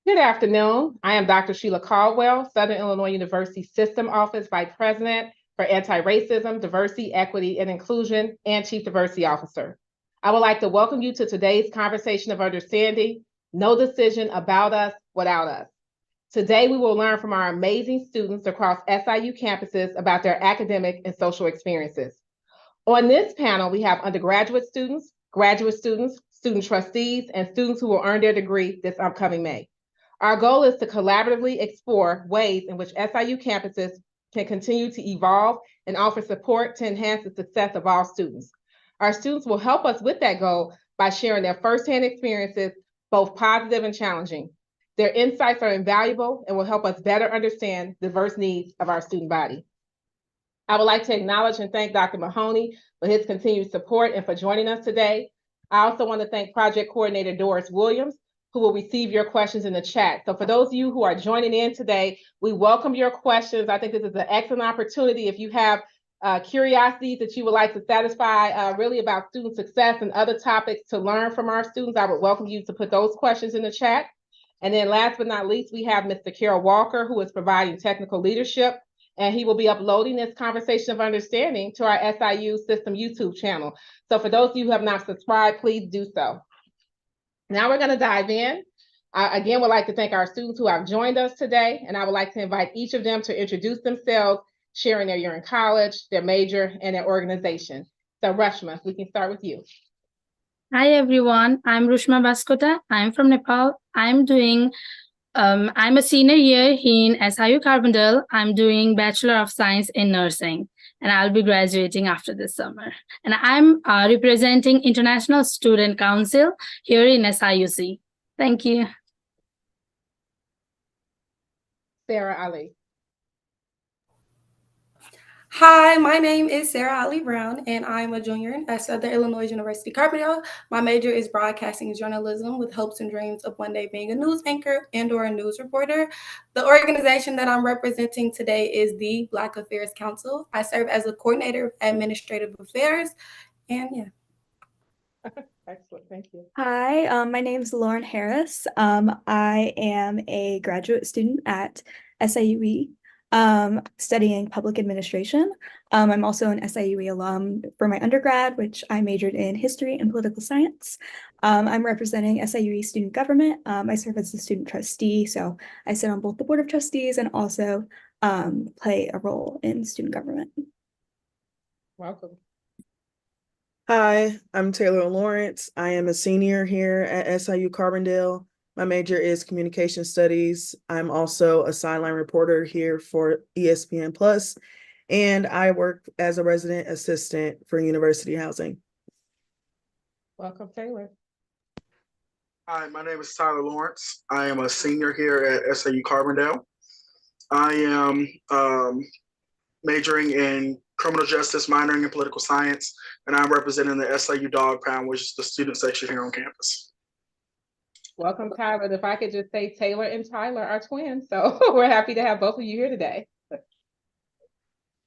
Good afternoon. I am Dr. Sheila Caldwell, Southern Illinois University System Office Vice President for Anti-Racism, Diversity, Equity, and Inclusion, and Chief Diversity Officer. I would like to welcome you to today's conversation of understanding, no decision about us without us. Today, we will learn from our amazing students across SIU campuses about their academic and social experiences. On this panel, we have undergraduate students, graduate students, student trustees, and students who will earn their degree this upcoming May. Our goal is to collaboratively explore ways in which SIU campuses can continue to evolve and offer support to enhance the success of all students. Our students will help us with that goal by sharing their firsthand experiences, both positive and challenging. Their insights are invaluable and will help us better understand diverse needs of our student body. I would like to acknowledge and thank Dr. Mahoney for his continued support and for joining us today. I also want to thank Project Coordinator Doris Williams, who will receive your questions in the chat. So for those of you who are joining in today, we welcome your questions. I think this is an excellent opportunity. If you have curiosities that you would like to satisfy really about student success and other topics to learn from our students, I would welcome you to put those questions in the chat. And then last but not least, we have Mr. Carol Walker, who is providing technical leadership, and he will be uploading this conversation of understanding to our SIU System YouTube channel. So for those of you who have not subscribed, please do so. Now we're going to dive in. I again would like to thank our students who have joined us today, and I would like to invite each of them to introduce themselves, sharing their year in college, their major, and their organization. So Rushma, we can start with you. Hi everyone, I'm Rushma Baskota. I'm from Nepal. I'm a senior year in SIU Carbondale. I'm doing Bachelor of Science in Nursing, and I'll be graduating after this summer. And I'm representing International Student Council here in SIUC. Thank you. Sarah Ali. Hi, my name is Sarah Ali Brown, and I'm a junior at Southern Illinois University Carbondale. My major is broadcasting journalism with hopes and dreams of one day being a news anchor and/or a news reporter. The organization that I'm representing today is the Black Affairs Council. I serve as a coordinator of administrative affairs, and yeah. Excellent, thank you. Hi, my name is Lauren Harris. I am a graduate student at SIUE, studying public administration. I'm also an SIUE alum for my undergrad, which I majored in history and political science. I'm representing SIUE student government. I serve as a student trustee, so I sit on both the board of trustees and also play a role in student government. Welcome. Hi, I'm Taylor Lawrence. I am a senior here at SIU Carbondale. My major is communication studies. I'm also a sideline reporter here for ESPN Plus, and I work as a resident assistant for university housing. Welcome, Taylor. Hi, my name is Tyler Lawrence. I am a senior here at SIU Carbondale. I am majoring in criminal justice, minoring in political science, and I'm representing the SIU Dog Pound, which is the student section here on campus. Welcome, Tyler. If I could just say Taylor and Tyler are twins, so we're happy to have both of you here today.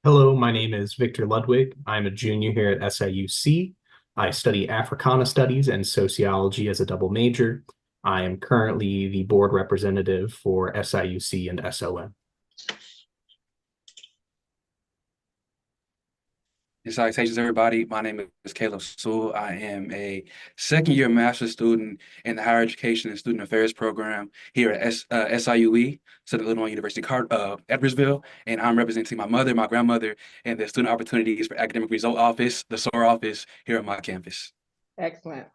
Hello, my name is Victor Ludwig. I'm a junior here at SIUC. I study Africana Studies and Sociology as a double major. I am currently the board representative for SIUC and SOM. Salutations, everybody. My name is Caleb Sewell. I am a second-year master's student in the Higher Education and Student Affairs program here at SIUE, Southern Illinois University, Edwardsville, and I'm representing my mother, my grandmother, and the Student Opportunities for Academic Result Office, the SOAR office, here at my campus. Excellent.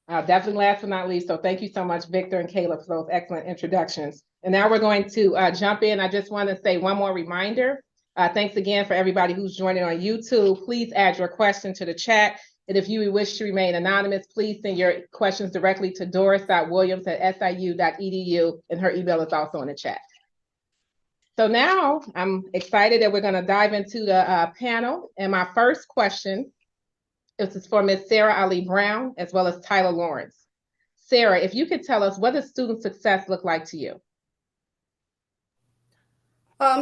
Definitely last but not least, so thank you so much, Victor and Caleb, for those excellent introductions. And now we're going to jump in. I just want to say one more reminder. Thanks again for everybody who's joining on YouTube. Please add your question to the chat. And if you wish to remain anonymous, please send your questions directly to doris.williams@siu.edu, and her email is also in the chat. So now I'm excited that we're going to dive into the panel. And my first question is for Ms. Sarah Ali Brown, as well as Tyler Lawrence. Sarah, if you could tell us, what does student success look like to you?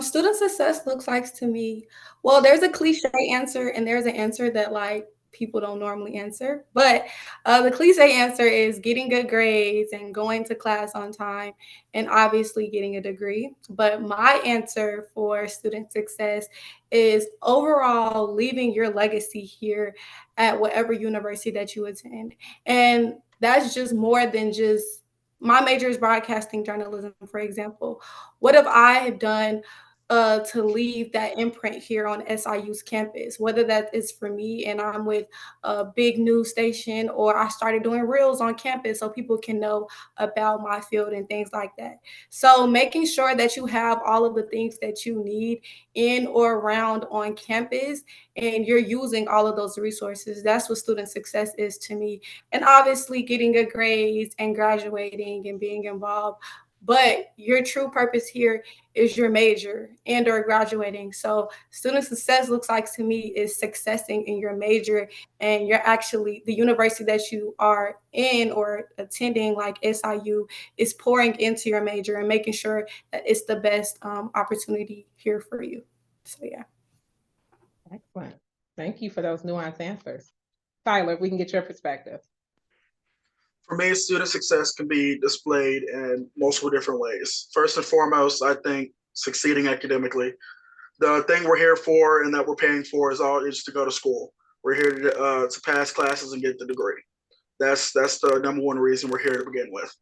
Student success looks like to me, well, there's a cliche answer and there's an answer that like people don't normally answer. But the cliche answer is getting good grades and going to class on time and obviously getting a degree. But my answer for student success is overall leaving your legacy here at whatever university that you attend. And that's just more than just my major is broadcasting journalism, for example. What have I done to leave that imprint here on SIU's campus, whether that is for me and I'm with a big news station, or I started doing reels on campus so people can know about my field and things like that. So making sure that you have all of the things that you need in or around on campus and you're using all of those resources, that's what student success is to me. And obviously getting good grades and graduating and being involved. But your true purpose here is your major and or graduating. So student success looks like to me is successing in your major, and you're actually the university that you are in or attending, like SIU, is pouring into your major and making sure that it's the best opportunity here for you. So yeah. Excellent. Thank you for those nuanced answers. Tyler, if we can get your perspective. For me, student success can be displayed in multiple different ways. First and foremost, I think succeeding academically. The thing we're here for and that we're paying for is to go to school. We're here to pass classes and get the degree. That's the number one reason we're here to begin with.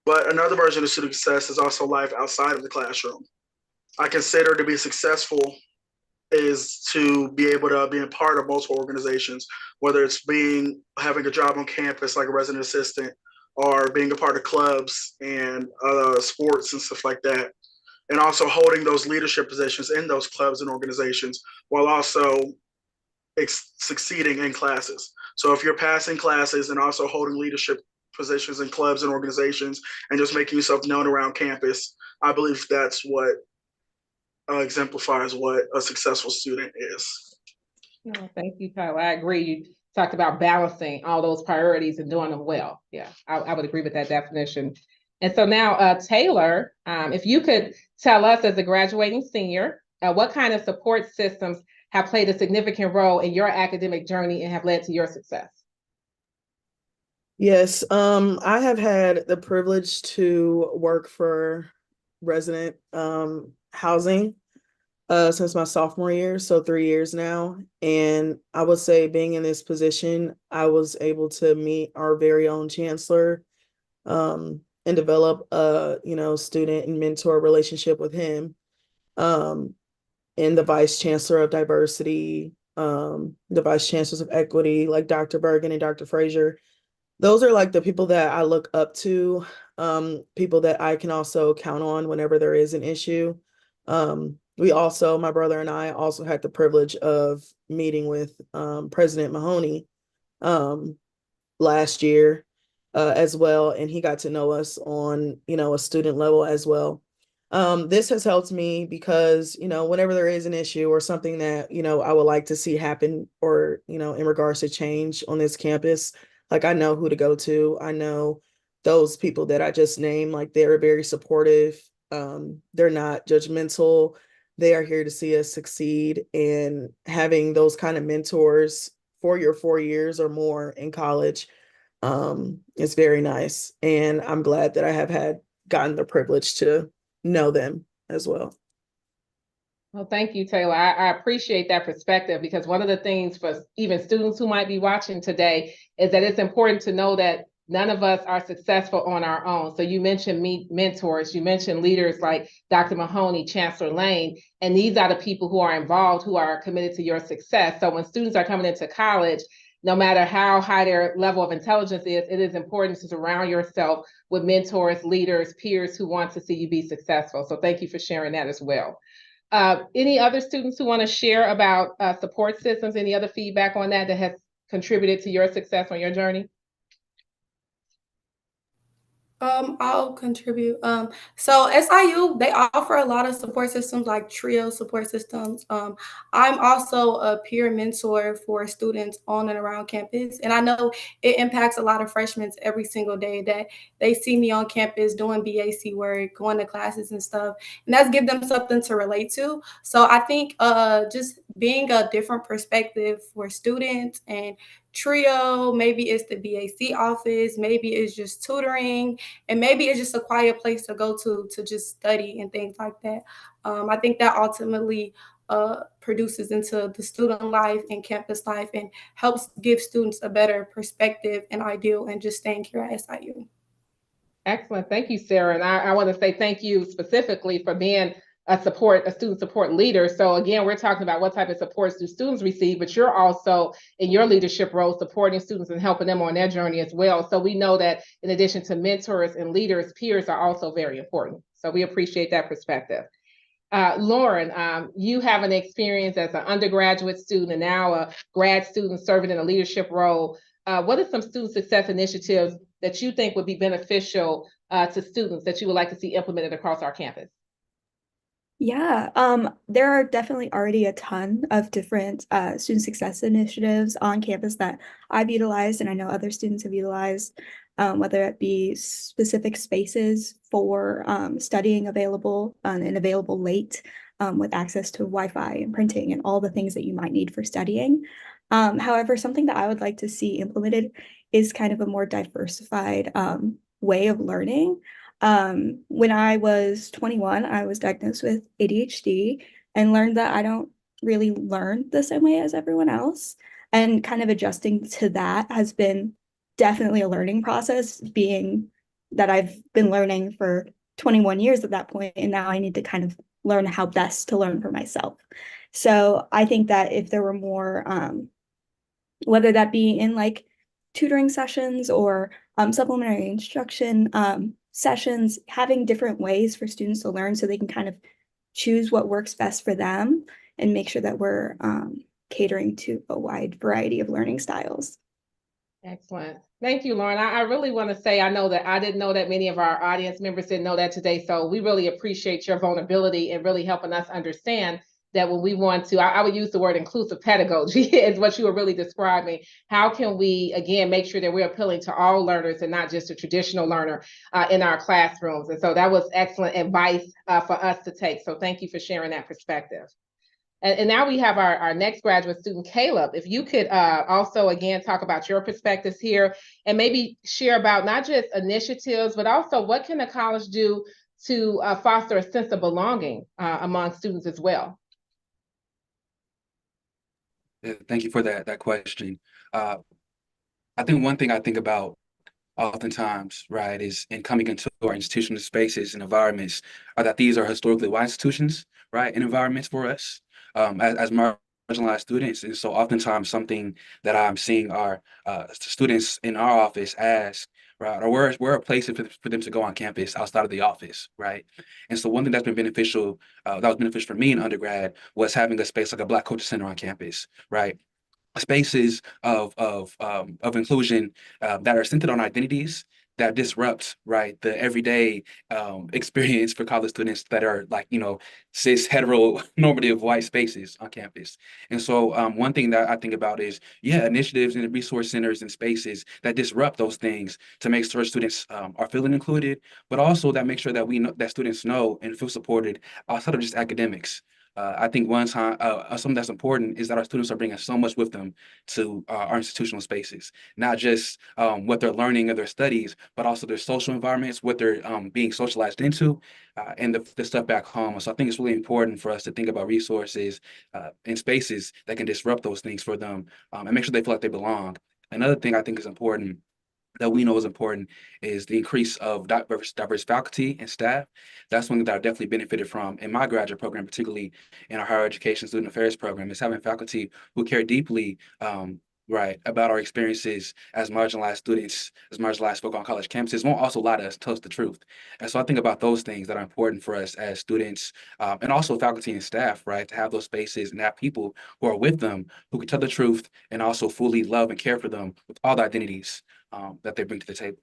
But another version of student success is also life outside of the classroom. I consider to be successful is to be able to be a part of multiple organizations, whether it's having a job on campus like a resident assistant, or being a part of clubs and sports and stuff like that, and also holding those leadership positions in those clubs and organizations while also succeeding in classes. So if you're passing classes and also holding leadership positions in clubs and organizations and just making yourself known around campus, I believe that's what exemplifies what a successful student is. Thank you, Tyler. I agree. You talked about balancing all those priorities and doing them well. Yeah, I would agree with that definition. And so now, Taylor, if you could tell us as a graduating senior, what kind of support systems have played a significant role in your academic journey and have led to your success? Yes, I have had the privilege to work for resident housing since my sophomore year, so 3 years now. And I would say being in this position, I was able to meet our very own chancellor and develop a student and mentor relationship with him, and the vice chancellor of diversity, the vice chancellors of equity, like Dr. Bergen and Dr. Frazier. Those are like the people that I look up to, people that I can also count on whenever there is an issue. My brother and I also had the privilege of meeting with President Mahoney last year as well, and he got to know us on, a student level as well. This has helped me because, whenever there is an issue or something that, I would like to see happen or, in regards to change on this campus, like I know who to go to. I know those people that I just named, like they're very supportive. They're not judgmental. They are here to see us succeed, and having those kind of mentors for your 4 years or more in college is very nice. And I'm glad that I have gotten the privilege to know them as well. Well, thank you, Taylor. I appreciate that perspective, because one of the things for even students who might be watching today is that it's important to know that none of us are successful on our own. So you mentioned mentors, you mentioned leaders like Dr. Mahoney, Chancellor Lane, and these are the people who are involved, who are committed to your success. So when students are coming into college, no matter how high their level of intelligence is, it is important to surround yourself with mentors, leaders, peers who want to see you be successful. So thank you for sharing that as well. Any other students who want to share about support systems, any other feedback on that has contributed to your success on your journey? I'll contribute. So SIU, they offer a lot of support systems like TRIO support systems. I'm also a peer mentor for students on and around campus. And I know it impacts a lot of freshmen every single day that they see me on campus doing BAC work, going to classes and stuff. And that's give them something to relate to. So I think just being a different perspective for students. And TRIO, maybe it's the BAC office, maybe it's just tutoring, and maybe it's just a quiet place to go to just study and things like that. I think that ultimately produces into the student life and campus life and helps give students a better perspective and ideal and just staying here at SIU. Excellent. Thank you, Sarah. And I want to say thank you specifically for being a student support leader. So again, we're talking about what type of supports do students receive, but you're also in your leadership role supporting students and helping them on their journey as well. So we know that in addition to mentors and leaders, peers are also very important. So we appreciate that perspective. Lauren, you have an experience as an undergraduate student and now a grad student serving in a leadership role. What are some student success initiatives that you think would be beneficial to students that you would like to see implemented across our campus? Yeah, there are definitely already a ton of different student success initiatives on campus that I've utilized and I know other students have utilized, whether it be specific spaces for studying available and available late with access to Wi-Fi and printing and all the things that you might need for studying. However, something that I would like to see implemented is kind of a more diversified way of learning. When I was 21, I was diagnosed with ADHD and learned that I don't really learn the same way as everyone else. And kind of adjusting to that has been definitely a learning process, being that I've been learning for 21 years at that point, and now I need to kind of learn how best to learn for myself. So I think that if there were more, whether that be in like tutoring sessions or supplementary instruction sessions, having different ways for students to learn so they can kind of choose what works best for them and make sure that we're catering to a wide variety of learning styles. Excellent. Thank you, Lauren. I really want to say, I know that I didn't know that many of our audience members didn't know that today. So we really appreciate your vulnerability and really helping us understand that when we want to, I would use the word inclusive pedagogy is what you were really describing. How can we, again, make sure that we're appealing to all learners and not just a traditional learner in our classrooms? And so that was excellent advice for us to take. So thank you for sharing that perspective. And now we have our next graduate student, Caleb. If you could also, again, talk about your perspectives here and maybe share about not just initiatives, but also what can the college do to foster a sense of belonging among students as well? Thank you for that question. I think one thing I think about oftentimes, right, is in coming into our institutional spaces and environments are that these are historically white institutions, right, and environments for us as marginalized students. And so oftentimes something that I'm seeing are students in our office ask, right, or where are places for them to go on campus outside of the office, right? And so one thing that's been beneficial, that was beneficial for me in undergrad was having a space like a Black Culture Center on campus, right? Spaces of inclusion that are centered on identities that disrupt, right, the everyday experience for college students that are like, cis heteronormative white spaces on campus. And so one thing that I think about is, initiatives and resource centers and spaces that disrupt those things to make sure students are feeling included, but also that make sure that we know that students know and feel supported outside of just academics. I think something that's important is that our students are bringing so much with them to our institutional spaces, not just what they're learning in their studies, but also their social environments, what they're being socialized into, and the stuff back home. So I think it's really important for us to think about resources and spaces that can disrupt those things for them and make sure they feel like they belong. Another thing I think is important that we know is important is the increase of diverse faculty and staff. That's something that I've definitely benefited from in my graduate program, particularly in our higher education student affairs program, is having faculty who care deeply right, about our experiences as marginalized students, as marginalized folk on college campuses, won't also lie to us, tell us the truth. And so I think about those things that are important for us as students and also faculty and staff, right, to have those spaces and have people who are with them who can tell the truth and also fully love and care for them with all the identities that they bring to the table.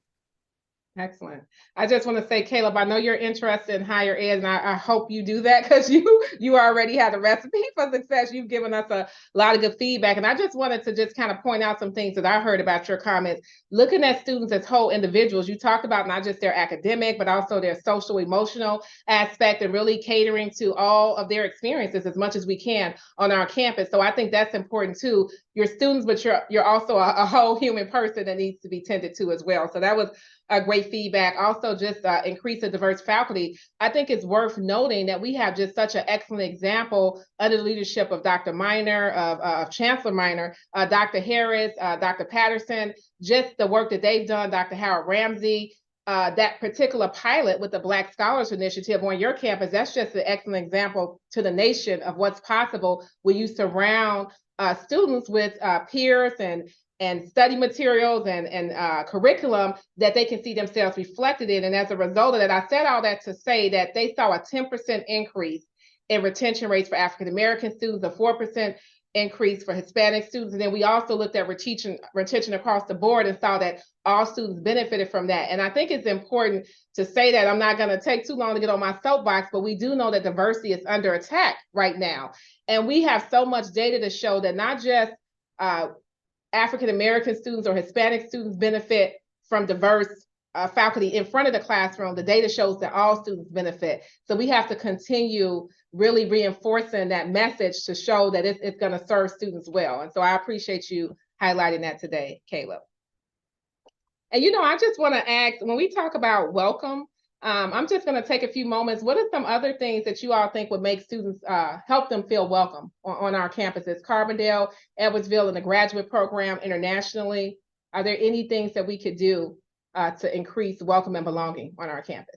Excellent. I just want to say, Caleb, I know you're interested in higher ed, and I hope you do that because you already have the recipe for success. You've given us a lot of good feedback. And I just wanted to just kind of point out some things that I heard about your comments. Looking at students as whole individuals, you talked about not just their academic, but also their social, emotional aspect, and really catering to all of their experiences as much as we can on our campus. So I think that's important too. You're students, but you're also a whole human person that needs to be tended to as well. So that was a great feedback. Also, just increase the diverse faculty. I think it's worth noting that we have just such an excellent example under the leadership of Dr. Minor, of Chancellor Minor, Dr. Harris, Dr. Patterson, just the work that they've done, Dr. Harold Ramsey, that particular pilot with the Black Scholars Initiative on your campus. That's just an excellent example to the nation of what's possible when you surround students with peers and study materials and curriculum that they can see themselves reflected in. And as a result of that, I said all that to say that they saw a 10% increase in retention rates for African-American students, a 4% increase for Hispanic students. And then we also looked at retention across the board and saw that all students benefited from that. And I think it's important to say that. I'm not going to take too long to get on my soapbox, but we do know that diversity is under attack right now. And we have so much data to show that not just African-American students or Hispanic students benefit from diverse faculty in front of the classroom. The data shows that all students benefit. So we have to continue really reinforcing that message to show that it's going to serve students well. And so I appreciate you highlighting that today, Caleb. And I just want to ask, when we talk about welcome, I'm just going to take a few moments. What are some other things that you all think would make students help them feel welcome on our campuses, Carbondale, Edwardsville, and the graduate program internationally? Are there any things that we could do to increase welcome and belonging on our campus?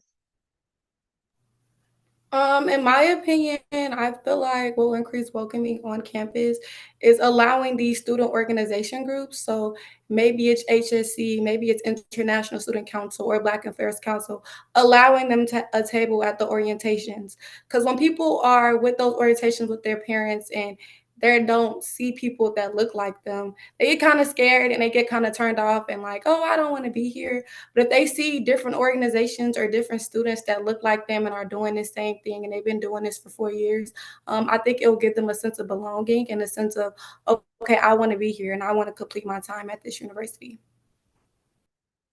In my opinion, I feel like what will increase welcoming on campus is allowing these student organization groups. So maybe it's HSC, maybe it's International Student Council or Black Affairs Council, allowing them to a table at the orientations. Because when people are with those orientations with their parents and they don't see people that look like them, they get kind of scared and they get kind of turned off and like, oh, I don't want to be here. But if they see different organizations or different students that look like them and are doing the same thing and they've been doing this for 4 years, I think it will give them a sense of belonging and a sense of, okay, I want to be here and I want to complete my time at this university.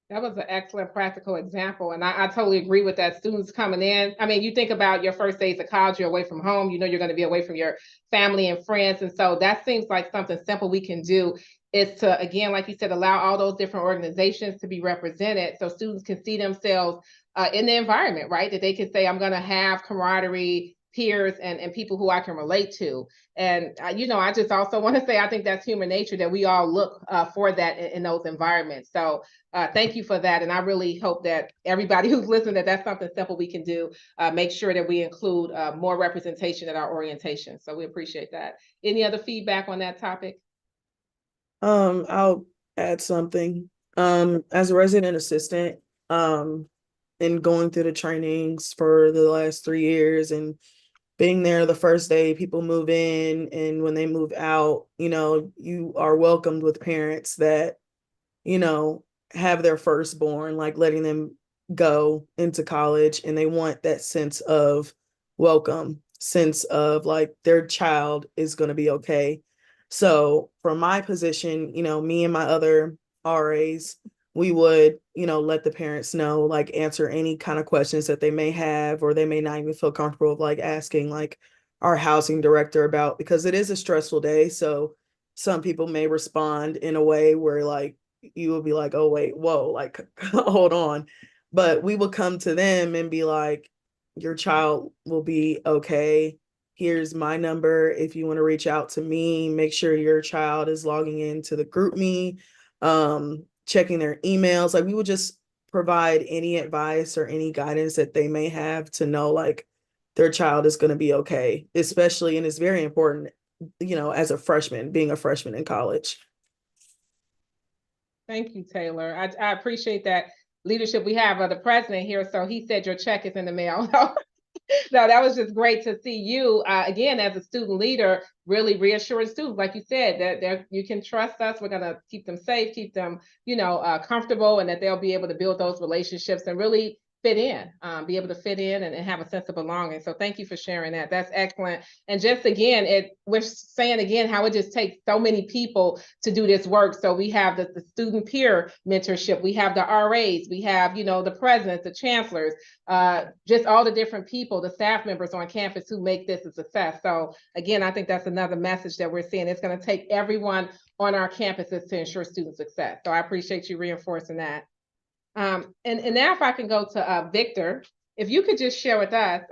That was an excellent practical example. And I totally agree with that. Students coming in, I mean, you think about your first days of college, you're away from home, you're going to be away from your family and friends. And so that seems like something simple we can do is to, again, like you said, allow all those different organizations to be represented so students can see themselves in the environment, right? That they can say, I'm going to have camaraderie, peers, and people who I can relate to. And, I just also want to say, I think that's human nature that we all look for that in those environments. So thank you for that. And I really hope that everybody who's listening, that's something simple we can do, make sure that we include more representation at our orientation. So we appreciate that. Any other feedback on that topic? I'll add something. As a resident assistant, and going through the trainings for the last 3 years and being there the first day people move in and when they move out, you are welcomed with parents that, have their firstborn, like letting them go into college and they want that sense of welcome, sense of like their child is going to be okay. So from my position, me and my other RAs, we would, let the parents know, like answer any kind of questions that they may have, or they may not even feel comfortable of like asking like our housing director about, because it is a stressful day. So some people may respond in a way where like, you will be like, oh, wait, whoa, like, hold on. But we will come to them and be like, your child will be okay. Here's my number. If you want to reach out to me, make sure your child is logging into the GroupMe, checking their emails. Like we will just provide any advice or any guidance that they may have to know like their child is going to be okay, especially, and it's very important, as a freshman, being a freshman in college. Thank you, Taylor. I appreciate that leadership. We have the president here, so he said your check is in the mail. No, that was just great to see you, again, as a student leader, really reassuring students, like you said, that you can trust us. We're gonna keep them safe, keep them, comfortable, and that they'll be able to build those relationships and really fit in, be able to fit in and have a sense of belonging. So thank you for sharing that. That's excellent. And just again, we're saying again how it just takes so many people to do this work. So we have the student peer mentorship, we have the RAs, we have, the presidents, the chancellors, just all the different people, the staff members on campus who make this a success. So again, I think that's another message that we're seeing. It's going to take everyone on our campuses to ensure student success. So I appreciate you reinforcing that. And now if I can go to Victor, if you could just share with us,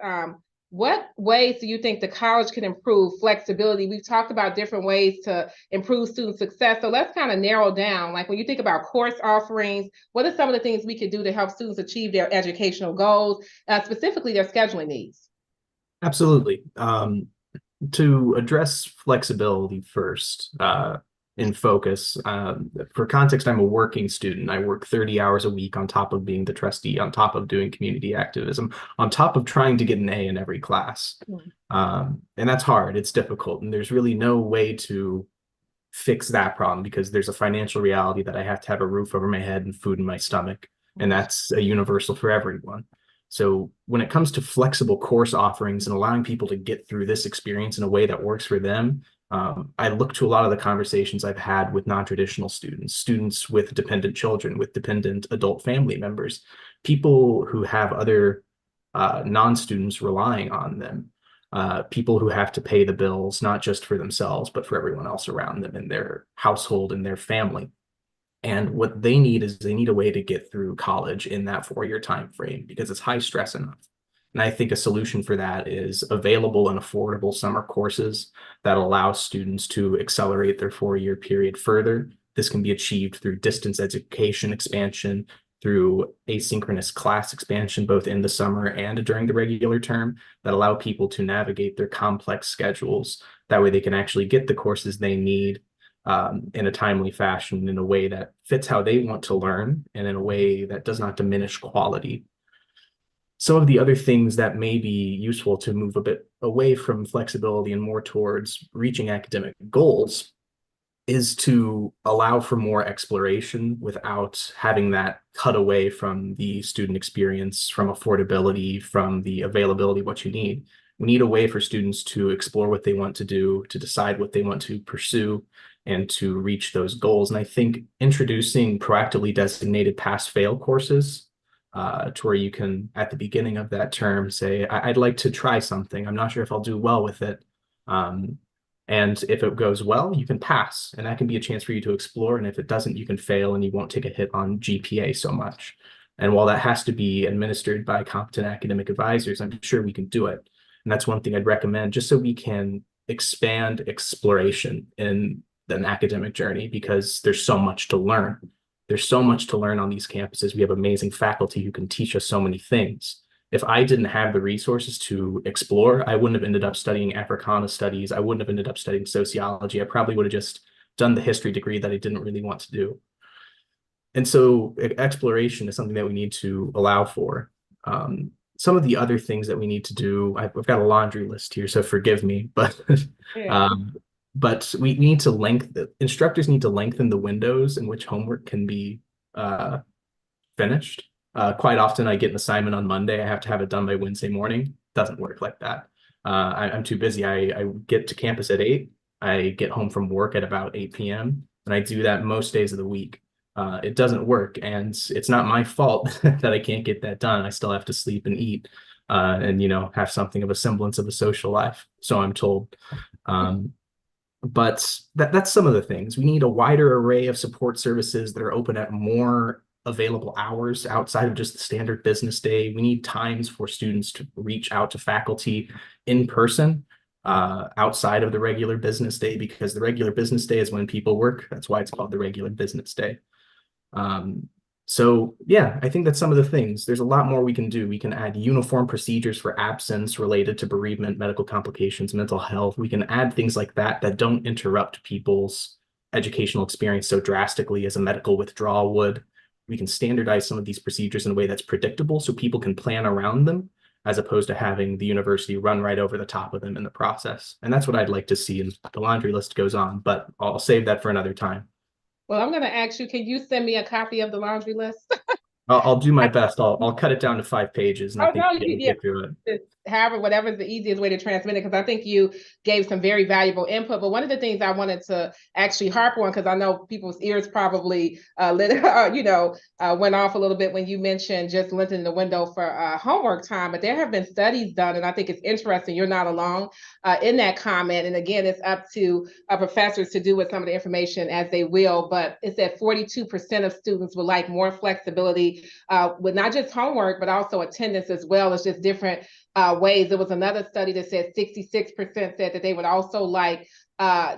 what ways do you think the college can improve flexibility? We've talked about different ways to improve student success. So let's kind of narrow down, like when you think about course offerings, what are some of the things we could do to help students achieve their educational goals, specifically their scheduling needs? Absolutely. To address flexibility first, in focus, for context, I'm a working student. I work 30 hours a week on top of being the trustee, on top of doing community activism, on top of trying to get an A in every class. And that's hard, it's difficult. And there's really no way to fix that problem because there's a financial reality that I have to have a roof over my head and food in my stomach. And that's a universal for everyone. So when it comes to flexible course offerings and allowing people to get through this experience in a way that works for them, I look to a lot of the conversations I've had with non-traditional students with dependent children, with dependent adult family members, people who have other non-students relying on them, people who have to pay the bills, not just for themselves, but for everyone else around them in their household and their family. And what they need is they need a way to get through college in that 4-year time frame because it's high stress enough. And I think a solution for that is available and affordable summer courses that allow students to accelerate their 4-year period further. This can be achieved through distance education expansion, through asynchronous class expansion, both in the summer and during the regular term, that allow people to navigate their complex schedules. That way they can actually get the courses they need in a timely fashion, in a way that fits how they want to learn, and in a way that does not diminish quality. Some of the other things that may be useful to move a bit away from flexibility and more towards reaching academic goals is to allow for more exploration without having that cut away from the student experience, from affordability, from the availability of what you need. We need a way for students to explore what they want to do, to decide what they want to pursue, and to reach those goals. And I think introducing proactively designated pass-fail courses to where you can, at the beginning of that term, say, I'd like to try something. I'm not sure if I'll do well with it. And if it goes well, you can pass. And that can be a chance for you to explore. And if it doesn't, you can fail and you won't take a hit on GPA so much. And while that has to be administered by competent academic advisors, I'm sure we can do it. And that's one thing I'd recommend, just so we can expand exploration in an academic journey, because there's so much to learn. There's so much to learn on these campuses. We have amazing faculty who can teach us so many things. If I didn't have the resources to explore, I wouldn't have ended up studying Africana studies. I wouldn't have ended up studying sociology. I probably would have just done the history degree that I didn't really want to do. And so exploration is something that we need to allow for. Some of the other things that we need to do, I've got a laundry list here, so forgive me, but but we need to instructors need to lengthen the windows in which homework can be finished. Quite often I get an assignment on Monday, I have to have it done by Wednesday morning. Doesn't work like that. I'm too busy. I get to campus at 8, I get home from work at about 8 p.m. and I do that most days of the week. It doesn't work, and it's not my fault that I can't get that done. I still have to sleep and eat and have something of a semblance of a social life, so I'm told. But that's some of the things. We need a wider array of support services that are open at more available hours outside of just the standard business day. We need times for students to reach out to faculty in person outside of the regular business day, because the regular business day is when people work. That's why it's called the regular business day. So yeah, I think that's some of the things. There's a lot more we can do. We can add uniform procedures for absence related to bereavement, medical complications, mental health. We can add things like that that don't interrupt people's educational experience so drastically as a medical withdrawal would. We can standardize some of these procedures in a way that's predictable so people can plan around them. as opposed to having the university run right over the top of them in the process. And that's what I'd like to see, and the laundry list goes on, but I'll save that for another time. Well, I'm gonna ask you, can you send me a copy of the laundry list? I'll do my best. I'll cut it down to 5 pages, and I Oh, think no, we can yeah. get through it. However, whatever's the easiest way to transmit it, because I think you gave some very valuable input. But one of the things I wanted to actually harp on, because I know people's ears probably went off a little bit when you mentioned just lengthening the window for homework time. But there have been studies done, and I think it's interesting. You're not alone in that comment. And again, it's up to professors to do with some of the information as they will. But it's that 42% of students would like more flexibility with not just homework, but also attendance as well. It's just different ways. There was another study that said 66% said that they would also like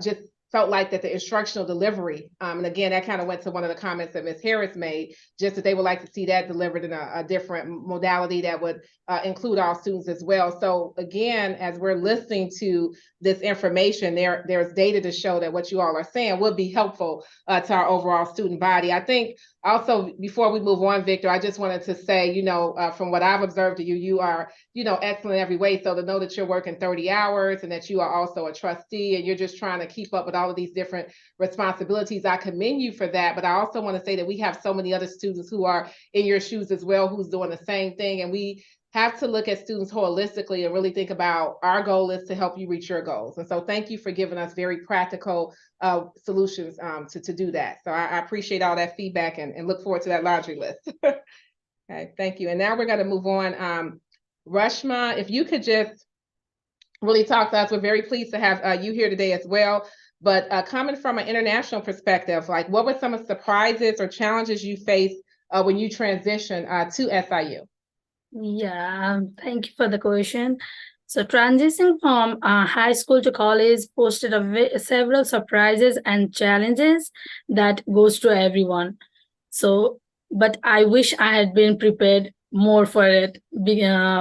just felt like that the instructional delivery, and again, that kind of went to one of the comments that Ms. Harris made, just that they would like to see that delivered in a different modality that would include all students as well. So again, as we're listening to this information, there's data to show that what you all are saying would be helpful to our overall student body. I think also, before we move on, Victor, I just wanted to say, from what I've observed of you, you are, excellent in every way. So to know that you're working 30 hours and that you are also a trustee and you're just trying to keep up with all of these different responsibilities, I commend you for that. But I also want to say that we have so many other students who are in your shoes as well, who's doing the same thing. And we have to look at students holistically and really think about our goal is to help you reach your goals. And so thank you for giving us very practical solutions to do that. So I appreciate all that feedback and look forward to that laundry list. Okay, thank you. And now we're going to move on. Rushma, if you could just really talk to us. We're very pleased to have you here today as well. But coming from an international perspective, like what were some of the surprises or challenges you faced when you transitioned to SIU? Yeah, thank you for the question. So transitioning from high school to college posted several surprises and challenges that goes to everyone. So, but I wish I had been prepared more for it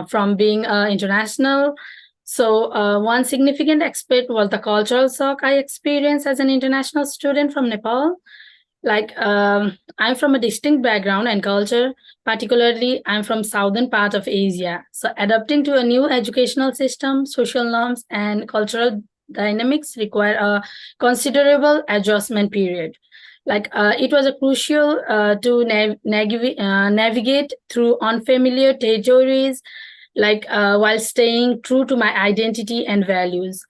from being international. So one significant aspect was the cultural shock I experienced as an international student from Nepal. I'm from a distinct background and culture, particularly I'm from southern part of Asia. So adapting to a new educational system, social norms, and cultural dynamics require a considerable adjustment period. It was a crucial to navigate through unfamiliar territories, while staying true to my identity and values.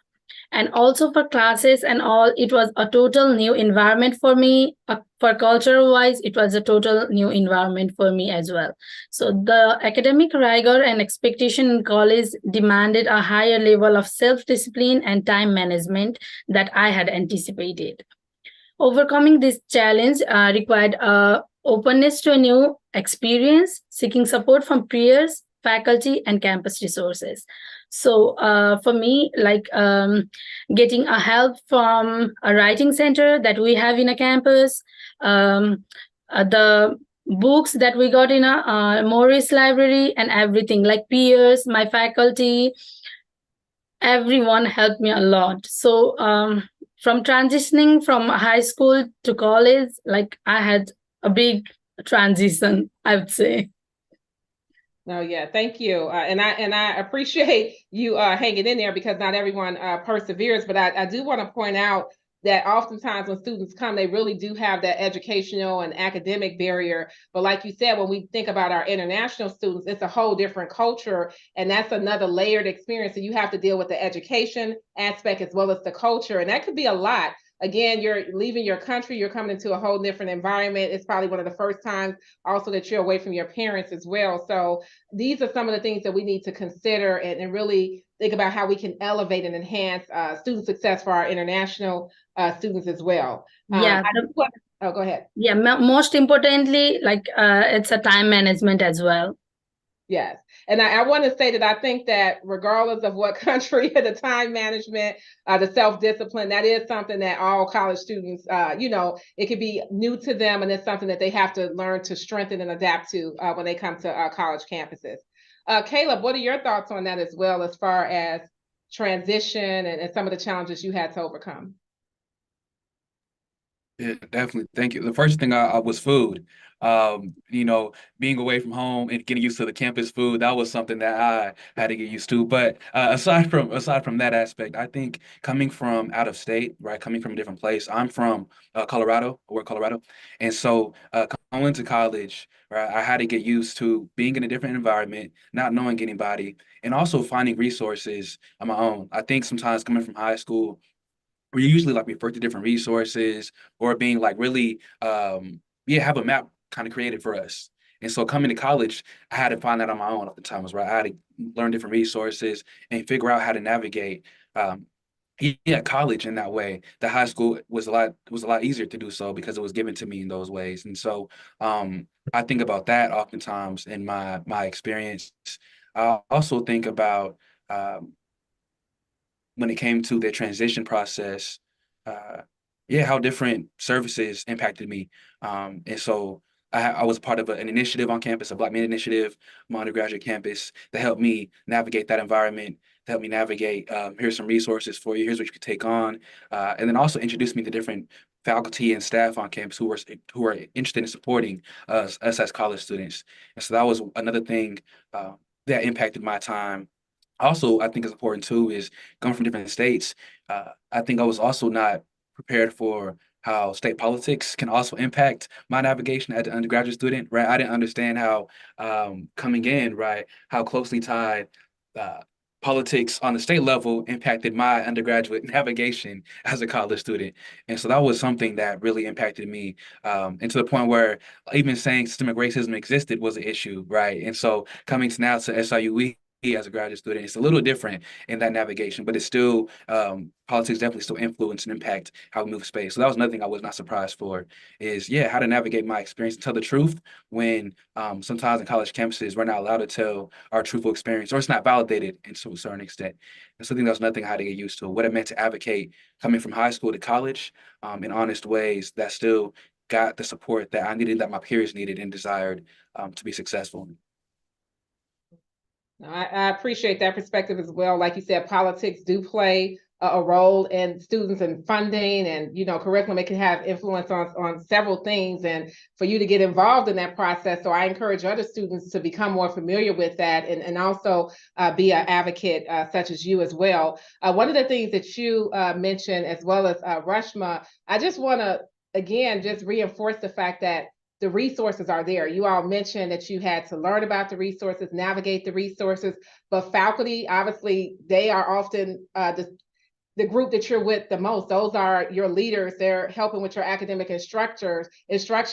And also for classes and all, it was a total new environment for me. For cultural wise, it was a total new environment for me as well. So the academic rigor and expectation in college demanded a higher level of self-discipline and time management that I had anticipated. Overcoming this challenge required openness to a new experience, seeking support from peers, faculty, and campus resources. So for me, getting a help from a writing center that we have in a campus, the books that we got in a Morris library and everything, like peers, my faculty, everyone helped me a lot. So from transitioning from high school to college, I had a big transition, I would say. No, yeah, thank you. And I appreciate you hanging in there, because not everyone perseveres. But I do want to point out that oftentimes when students come, they really do have that educational and academic barrier. But like you said, when we think about our international students, it's a whole different culture. And that's another layered experience. So you have to deal with the education aspect as well as the culture. And that could be a lot. Again, you're leaving your country, you're coming into a whole different environment. It's probably one of the first times also that you're away from your parents as well. So these are some of the things that we need to consider and really think about how we can elevate and enhance student success for our international students as well. Yeah. Go ahead. Yeah, most importantly, it's a time management as well. Yes. And I want to say that I think that regardless of what country, the time management, the self-discipline, that is something that all college students, it could be new to them, and it's something that they have to learn to strengthen and adapt to when they come to college campuses. Caleb, what are your thoughts on that as well, as far as transition and some of the challenges you had to overcome? Yeah, definitely. Thank you. The first thing I was food. Being away from home and getting used to the campus food, that was something that I had to get used to. But aside from that aspect, I think coming from out of state, right, coming from a different place, I'm from Colorado, we're Colorado, and so going to college, right, I had to get used to being in a different environment, not knowing anybody, and also finding resources on my own. I think sometimes coming from high school, we usually like refer to different resources or being like really have a map kind of created for us. And so coming to college, I had to find that on my own at the time, right? I had to learn different resources and figure out how to navigate college in that way. The high school was a lot easier to do so because it was given to me in those ways. And so I think about that oftentimes in my experience. I also think about when it came to the transition process, how different services impacted me. And so I was part of an initiative on campus, a Black Men Initiative, my undergraduate campus, that helped me navigate that environment, to help me navigate, here's some resources for you, here's what you could take on, and then also introduced me to different faculty and staff on campus who were interested in supporting us as college students. And so that was another thing that impacted my time. Also, I think it's important too is coming from different states. I think I was also not prepared for how state politics can also impact my navigation as an undergraduate student, right? I didn't understand how coming in, right, how closely tied uh, politics on the state level impacted my undergraduate navigation as a college student. And so that was something that really impacted me, and to the point where even saying systemic racism existed was an issue, right? And so coming to now to SIUE as a graduate student, it's a little different in that navigation, but it's still politics definitely still influence and impact how we move space. So that was another thing I was not surprised for is how to navigate my experience and tell the truth when sometimes in college campuses we're not allowed to tell our truthful experience or it's not validated to a certain extent. And so I think that was another thing I had to get used to, what it meant to advocate coming from high school to college in honest ways that still got the support that I needed, that my peers needed and desired to be successful. I appreciate that perspective as well. Like you said, politics do play a role in students and funding and, curriculum. It can have influence on several things and for you to get involved in that process. So I encourage other students to become more familiar with that and also be an advocate such as you as well. One of the things that you mentioned, as well as Rushma, I just want to, again, just reinforce the fact that the resources are there. You all mentioned that you had to learn about the resources, navigate the resources, but faculty, obviously, they are often the group that you're with the most. Those are your leaders. They're helping with your academic instruction.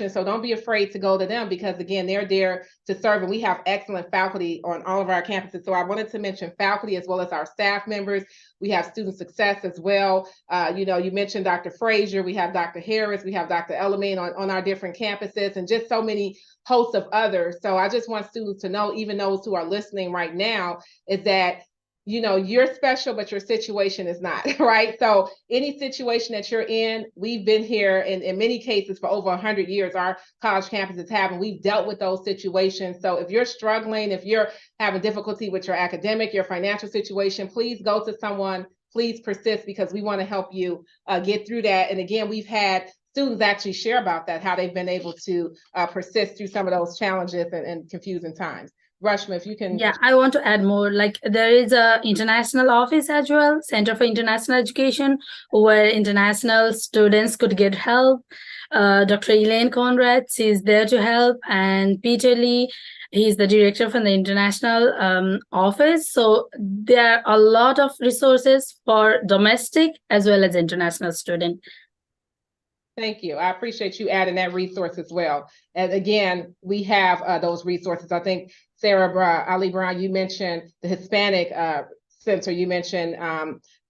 So don't be afraid to go to them because, again, they're there to serve. And we have excellent faculty on all of our campuses. So I wanted to mention faculty as well as our staff members. We have student success as well. You mentioned Dr. Frazier. We have Dr. Harris. We have Dr. Elamine on our different campuses and just so many hosts of others. So I just want students to know, even those who are listening right now, is that you're special, but your situation is not, right? So any situation that you're in, we've been here in many cases for over 100 years, our college campuses have, and we've dealt with those situations. So if you're struggling, if you're having difficulty with your academic, your financial situation, please go to someone, please persist because we want to help you get through that. And again, we've had students actually share about that, how they've been able to persist through some of those challenges and confusing times. Rushma, if you can. Yeah, I want to add more. Like there is a international office as well, Center for International Education, where international students could get help. Dr. Elaine Conrad is there to help, and Peter Lee, he's the director from the international office. So there are a lot of resources for domestic as well as international student. Thank you. I appreciate you adding that resource as well. And again, we have those resources. I think Sarah Ali Brown, you mentioned the Hispanic Center, you mentioned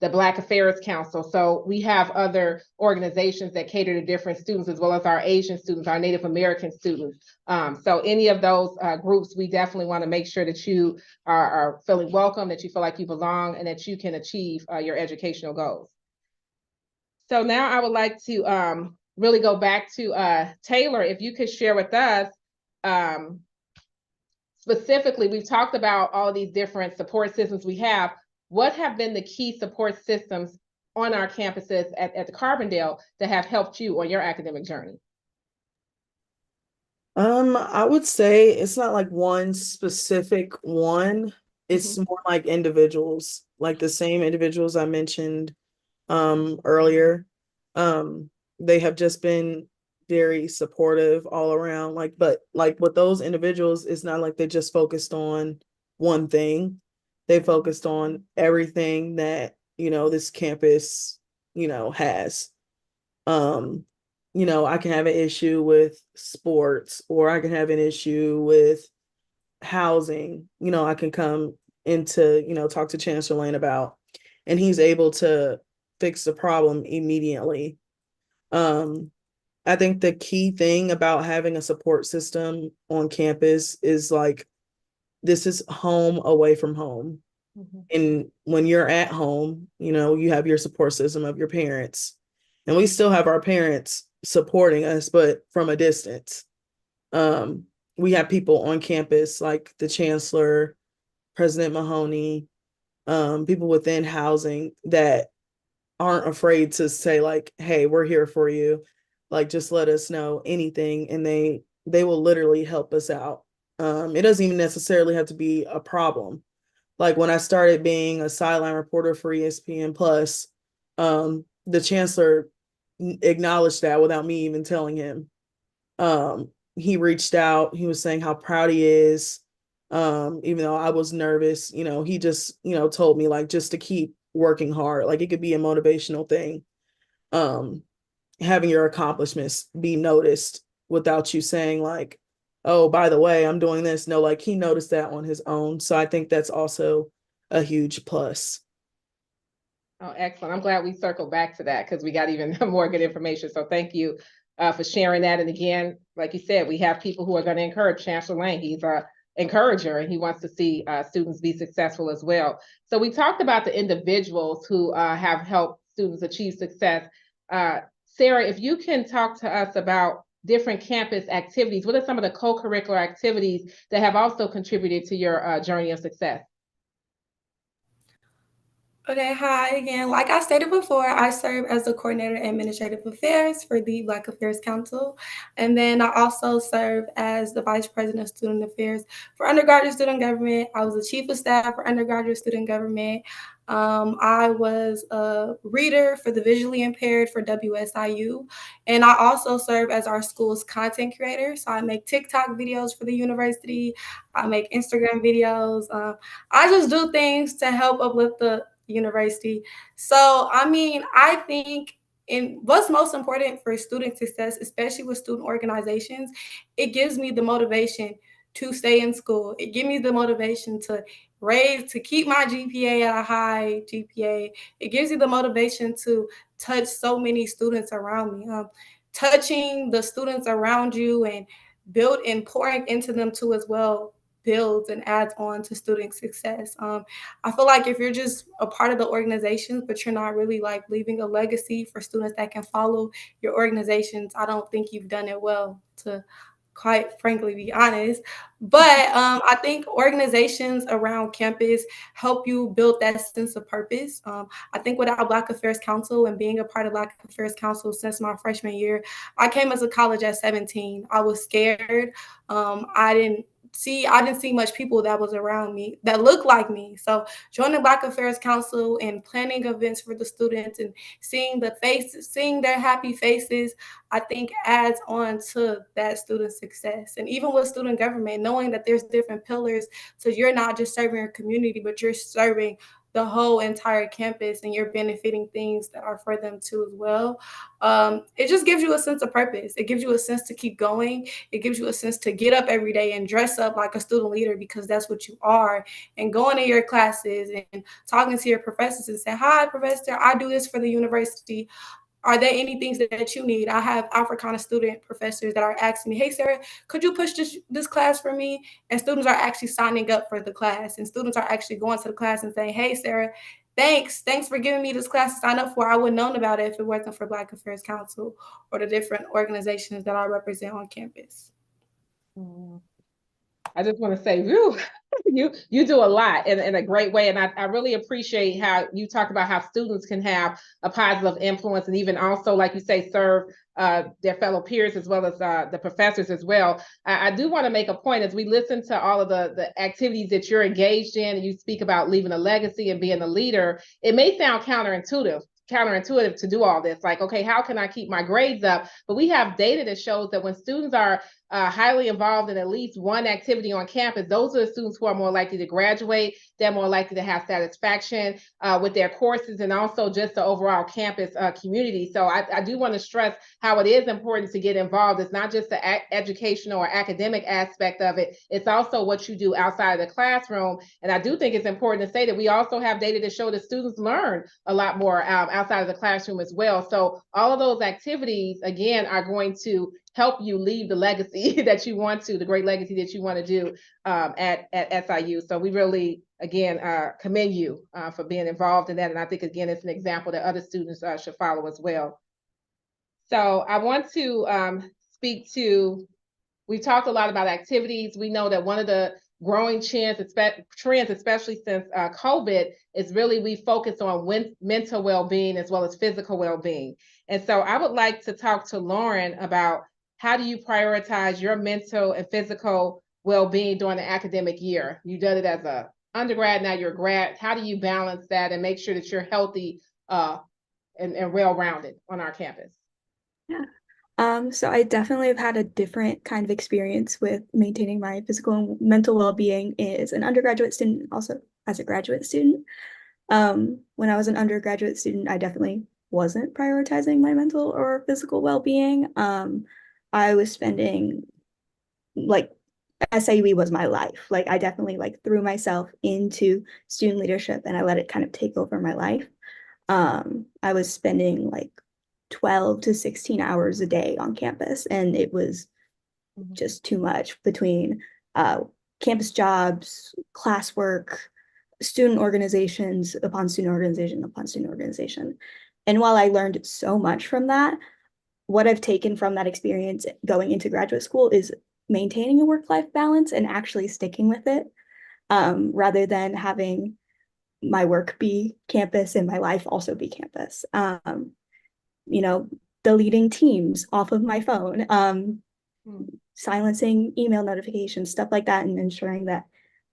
the Black Affairs Council. So we have other organizations that cater to different students as well as our Asian students, our Native American students. So any of those groups, we definitely want to make sure that you are feeling welcome, that you feel like you belong, and that you can achieve your educational goals. So now I would like to really go back to Taylor, if you could share with us, specifically, we've talked about all of these different support systems we have. What have been the key support systems on our campuses at the Carbondale that have helped you on your academic journey? I would say it's not like one specific one. It's more like individuals, like the same individuals I mentioned earlier. Um, they have just been very supportive all around. But like with those individuals, it's not like they just focused on one thing. They focused on everything that, this campus, has. Um, I can have an issue with sports, or I can have an issue with housing. I can come into, talk to Chancellor Lane about, and he's able to fix the problem immediately. I think the key thing about having a support system on campus is like, this is home away from home. And when you're at home, you have your support system of your parents. And we still have our parents supporting us, but from a distance. We have people on campus like the chancellor, President Mahoney, people within housing that aren't afraid to say like, hey, we're here for you. Like, just let us know anything. And they will literally help us out. It doesn't even necessarily have to be a problem. Like when I started being a sideline reporter for ESPN Plus, the chancellor acknowledged that without me even telling him. He reached out. He was saying how proud he is. Even though I was nervous, he just, told me like just to keep working hard. Like it could be a motivational thing. Having your accomplishments be noticed without you saying like, oh, by the way, I'm doing this. No, like he noticed that on his own. So I think that's also a huge plus. Oh, excellent. I'm glad we circled back to that because we got even more good information. So thank you for sharing that. And again, like you said, we have people who are going to encourage Chancellor Lane. He's a encourager and he wants to see students be successful as well. So we talked about the individuals who have helped students achieve success. Sarah, if you can talk to us about different campus activities, what are some of the co-curricular activities that have also contributed to your journey of success? Okay, hi again. Like I stated before, I serve as the coordinator in administrative affairs for the Black Affairs Council. And then I also serve as the vice president of student affairs for undergraduate student government. I was the chief of staff for undergraduate student government. I was a reader for the visually impaired for WSIU. And I also serve as our school's content creator. So I make TikTok videos for the university. I make Instagram videos. I just do things to help uplift the university. So, I mean, I think in what's most important for student success, especially with student organizations, it gives me the motivation to stay in school. It gives me the motivation to keep my GPA at a high GPA. It gives you the motivation to touch so many students around me. Touching the students around you and build and pouring into them too as well builds and adds on to student success. I feel like if you're just a part of the organization, but you're not really like leaving a legacy for students that can follow your organizations, I don't think you've done it well, to quite frankly be honest. But I think organizations around campus help you build that sense of purpose. I think without Black Affairs Council and being a part of Black Affairs Council since my freshman year, I came as a college at 17. I was scared. I didn't see much people that was around me that looked like me. So joining Black Affairs Council and planning events for the students and seeing the faces, seeing their happy faces, I think adds on to that student success. And even with student government, knowing that there's different pillars, so you're not just serving your community, but you're serving the whole entire campus and you're benefiting things that are for them too as well. It just gives you a sense of purpose. It gives you a sense to keep going. It gives you a sense to get up every day and dress up like a student leader because that's what you are, and going to your classes and talking to your professors and say, hi, professor, I do this for the university. Are there any things that you need? I have Africana student professors that are asking me, hey, Sarah, could you push this class for me? And students are actually signing up for the class. And students are actually going to the class and saying, hey, Sarah, thanks for giving me this class to sign up for. I wouldn't known about it if it wasn't for Black Affairs Council or the different organizations that I represent on campus. I just want to say, whew, you do a lot in a great way. And I really appreciate how you talk about how students can have a positive influence and even also, like you say, serve their fellow peers as well as the professors as well. I do want to make a point as we listen to all of the activities that you're engaged in, and you speak about leaving a legacy and being a leader. It may sound counterintuitive to do all this. Like, okay, how can I keep my grades up? But we have data that shows that when students are highly involved in at least one activity on campus, those are the students who are more likely to graduate. They're more likely to have satisfaction with their courses and also just the overall campus community. So I do want to stress how it is important to get involved. It's not just the educational or academic aspect of it. It's also what you do outside of the classroom. And I do think it's important to say that we also have data to show that students learn a lot more outside of the classroom as well. So all of those activities, again, are going to help you leave the legacy that you want to, the great legacy that you want to do at SIU. So we really, again, commend you for being involved in that. And I think, again, it's an example that other students should follow as well. So I want to speak to, we've talked a lot about activities. We know that one of the growing trends, especially since COVID, is really we focus on mental well-being as well as physical well-being. And so I would like to talk to Lauren about how do you prioritize your mental and physical well-being during the academic year? You did it as an undergrad, now you're a grad. How do you balance that and make sure that you're healthy and well-rounded on our campus? Yeah. So I definitely have had a different kind of experience with maintaining my physical and mental well-being as an undergraduate student, also as a graduate student. When I was an undergraduate student, I definitely wasn't prioritizing my mental or physical well-being. I was spending, like, SIUE was my life. Like, I definitely threw myself into student leadership and I let it kind of take over my life. I was spending 12 to 16 hours a day on campus, and it was just too much between campus jobs, classwork, student organizations upon student organization upon student organization. And while I learned so much from that, what I've taken from that experience going into graduate school is maintaining a work-life balance and actually sticking with it, rather than having my work be campus and my life also be campus. Deleting Teams off of my phone, silencing email notifications, stuff like that, and ensuring that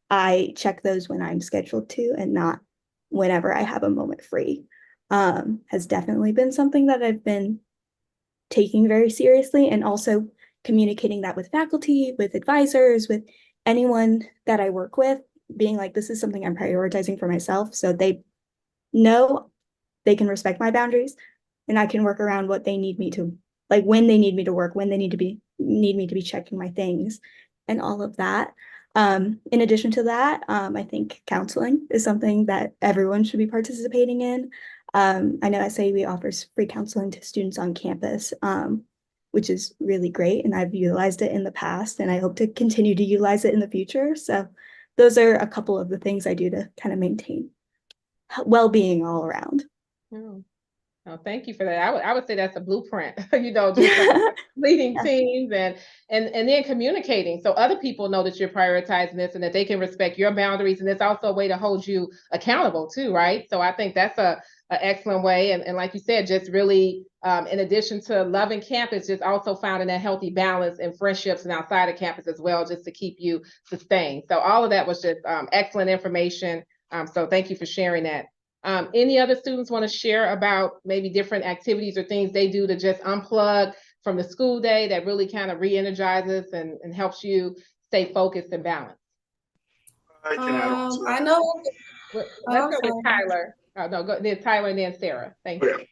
I check those when I'm scheduled to and not whenever I have a moment free, has definitely been something that I've been taking very seriously, and also communicating that with faculty, with advisors, with anyone that I work with, being like, this is something I'm prioritizing for myself, so they know they can respect my boundaries and I can work around what they need me to, when they need me to work, when they need me to be checking my things and all of that. In addition to that, I think counseling is something that everyone should be participating in. I know SIUE offers free counseling to students on campus, which is really great. And I've utilized it in the past, and I hope to continue to utilize it in the future. So those are a couple of the things I do to kind of maintain well-being all around. Oh, thank you for that. I would say that's a blueprint, just leading teams and then communicating so other people know that you're prioritizing this and that they can respect your boundaries. And it's also a way to hold you accountable too, right? So I think that's an excellent way. And like you said, just really, in addition to loving campus, just also finding that healthy balance in friendships and outside of campus as well, just to keep you sustained. So all of that was just excellent information. So thank you for sharing that. Any other students want to share about maybe different activities or things they do to just unplug from the school day that really kind of re-energizes and helps you stay focused and balanced? I can add on to that. I know. Let's go with Tyler. No, go then Tyler and then Sarah. Thank you.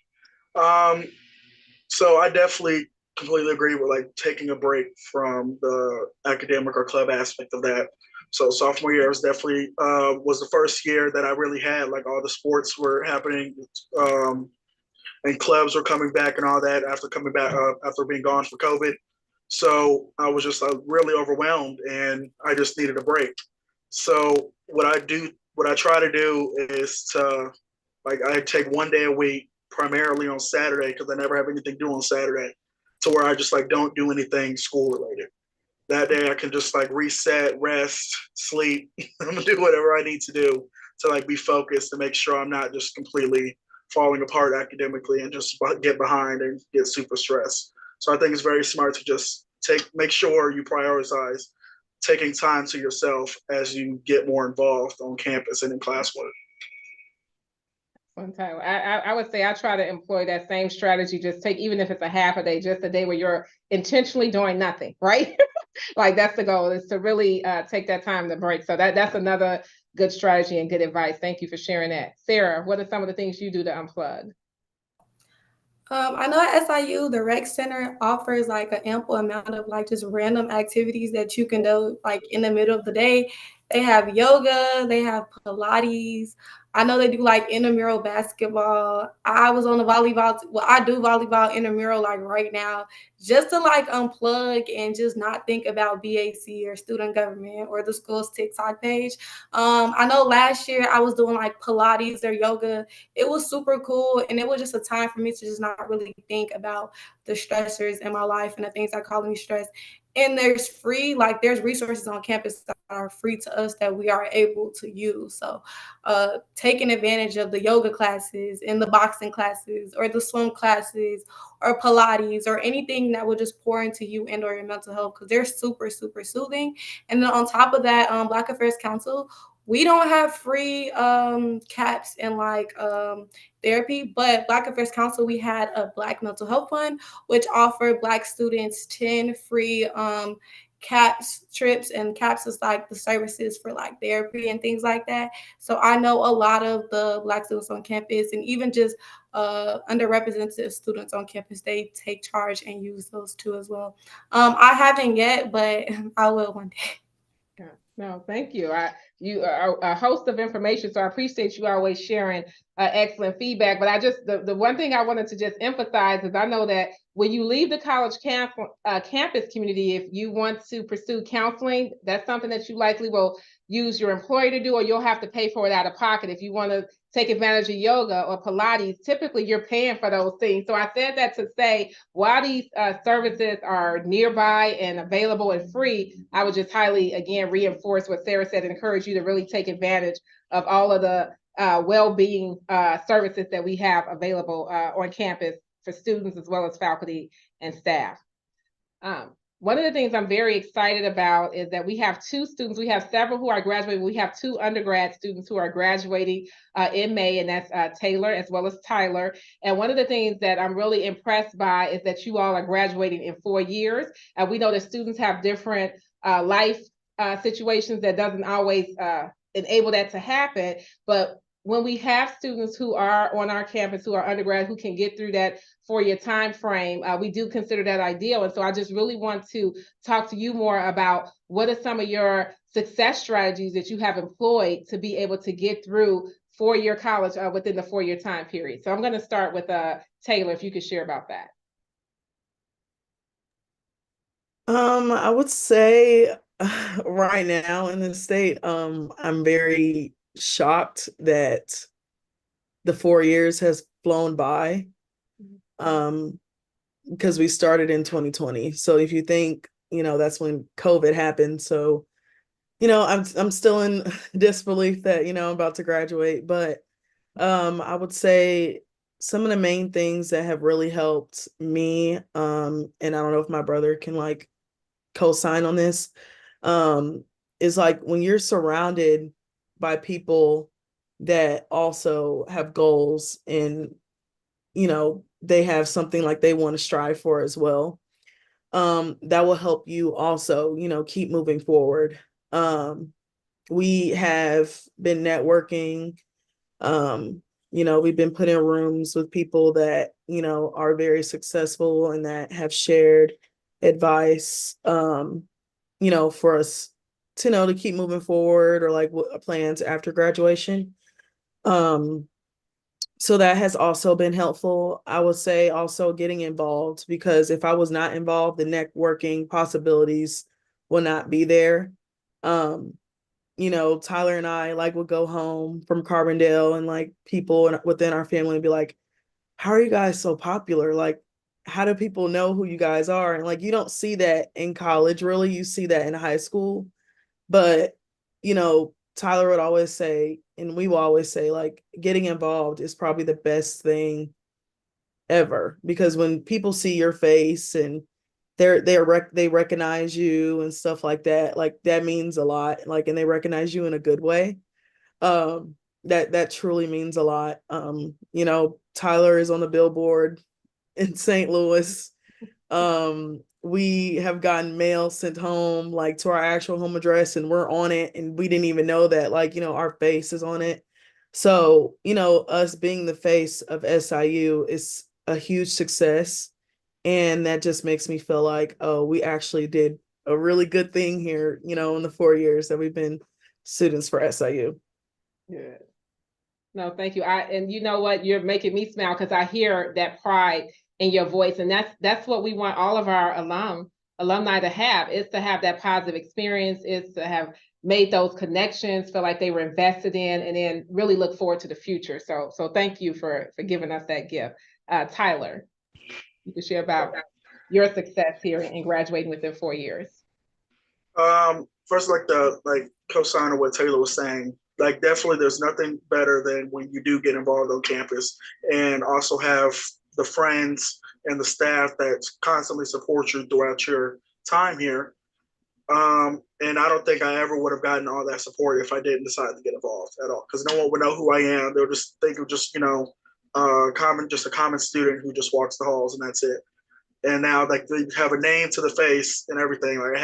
So I definitely completely agree with taking a break from the academic or club aspect of that. So sophomore year was definitely was the first year that I really had all the sports were happening, and clubs were coming back and all that after coming back after being gone for COVID. So I was just really overwhelmed, and I just needed a break. So what I try to do is to I take one day a week, primarily on Saturday, because I never have anything to do on Saturday, to where I just don't do anything school related. that day I can just like reset, rest, sleep. I'm gonna do whatever I need to do to like be focused to make sure I'm not just completely falling apart academically and just get behind and get super stressed. So I think it's very smart to just make sure you prioritize taking time to yourself as you get more involved on campus and in classwork. One time, I would say I try to employ that same strategy. Just take, even if it's a half a day, just a day where you're intentionally doing nothing, right? Like that's the goal, is to really take that time to break. So that's another good strategy and good advice. Thank you for sharing that. Sarah, what are some of the things you do to unplug? I know at SIU, the rec center offers like an ample amount of like just random activities that you can do like in the middle of the day. They have yoga, they have Pilates. I know they do like intramural basketball. I was on the volleyball. Well, I do volleyball intramural like right now, just to like unplug and just not think about BAC or student government or the school's TikTok page. I know last year I was doing like Pilates or yoga. It was super cool, and it was just a time for me to just not really think about the stressors in my life and the things that cause me stress. And there's resources on campus that are free to us that we are able to use. So taking advantage of the yoga classes and the boxing classes or the swim classes or Pilates or anything that will just pour into you and or your mental health, because they're super, super soothing. And then on top of that, Black Affairs Council, we don't have free CAPS and like therapy, but Black Affairs Council, we had a Black Mental Health Fund, which offered Black students 10 free CAPS trips, and CAPS is like the services for like therapy and things like that. So I know a lot of the Black students on campus, and even just underrepresented students on campus, they take charge and use those too as well. I haven't yet, but I will one day. Yeah. No, thank you. You are a host of information, so I appreciate you always sharing excellent feedback. But the one thing I wanted to just emphasize is I know that when you leave the college campus community, if you want to pursue counseling, that's something that you likely will use your employer to do, or you'll have to pay for it out of pocket. If you want to take advantage of yoga or Pilates, typically you're paying for those things. So I said that to say, while these services are nearby and available and free, I would just highly, again, reinforce what Sarah said and encourage you to really take advantage of all of the well-being services that we have available on campus for students as well as faculty and staff. One of the things I'm very excited about is that we have two students. We have several who are graduating. We have two undergrad students who are graduating in May, and that's Taylor as well as Tyler. And one of the things that I'm really impressed by is that you all are graduating in 4 years. We know that students have different life situations that doesn't always enable that to happen. But when we have students who are on our campus, who are undergrad, who can get through that 4-year time frame, we do consider that ideal. And so I just really want to talk to you more about what are some of your success strategies that you have employed to be able to get through 4-year college within the 4-year time period. So I'm going to start with Taylor, if you could share about that. I would say right now in the state, I'm very shocked that the 4 years has flown by, because we started in 2020. So if you think, that's when COVID happened. So, I'm still in disbelief that, I'm about to graduate. But I would say some of the main things that have really helped me, and I don't know if my brother can like co-sign on this, is like when you're surrounded by people that also have goals and, they have something like they want to strive for as well, that will help you also, keep moving forward. We have been networking, we've been put in rooms with people that, are very successful and that have shared advice, for us to keep moving forward, or like what plans after graduation. So that has also been helpful. I would say also getting involved, because if I was not involved, the networking possibilities will not be there. Tyler and I like would go home from Carbondale, and like people within our family would be like, how are you guys so popular? Like, how do people know who you guys are? And like, you don't see that in college, really. You see that in high school. But, you know, Tyler would always say, and we will always say, like, getting involved is probably the best thing ever, because when people see your face and they recognize you and stuff like that means a lot. Like, and they recognize you in a good way. That truly means a lot. You know, Tyler is on the Billboard in St. Louis. We have gotten mail sent home, like, to our actual home address, and we're on it, and we didn't even know that, like, you know, our face is on it. So, you know, us being the face of SIU is a huge success. And that just makes me feel like, oh, we actually did a really good thing here, you know, in the 4 years that we've been students for SIU. Good. No, thank you. And you know what? You're making me smile because I hear that pride in your voice. And that's what we want all of our alumni to have, is to have that positive experience, is to have made those connections, feel like they were invested in, and then really look forward to the future. So thank you for giving us that gift. Tyler, you can share about your success here in graduating within 4 years. First, like to co-sign on what Taylor was saying. Like, definitely there's nothing better than when you do get involved on campus and also have the friends and the staff that constantly support you throughout your time here. And I don't think I ever would have gotten all that support if I didn't decide to get involved at all, because no one would know who I am. They'll just think of just, you know, a common student who just walks the halls, and that's it. And now, like, they have a name to the face and everything. Like,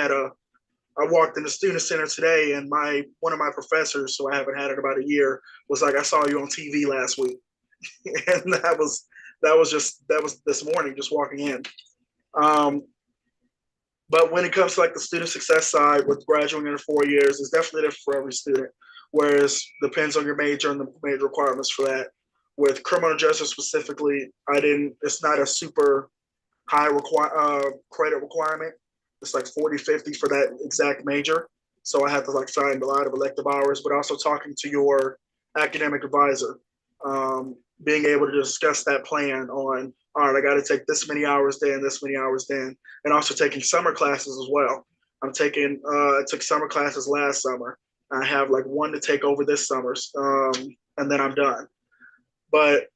I walked in the student center today, and one of my professors, who I haven't had in about a year, was like, "I saw you on TV last week," and that was this morning, just walking in. But when it comes to like the student success side with graduating in 4 years, it's definitely different for every student. Whereas depends on your major and the major requirements for that. With criminal justice specifically, it's not a super high credit requirement. It's like 40, 50 for that exact major. So I have to like find a lot of elective hours, but also talking to your academic advisor, being able to discuss that plan on, all right, I got to take this many hours then, this many hours then, and also taking summer classes as well. I took summer classes last summer. I have like one to take over this summer, and then I'm done. But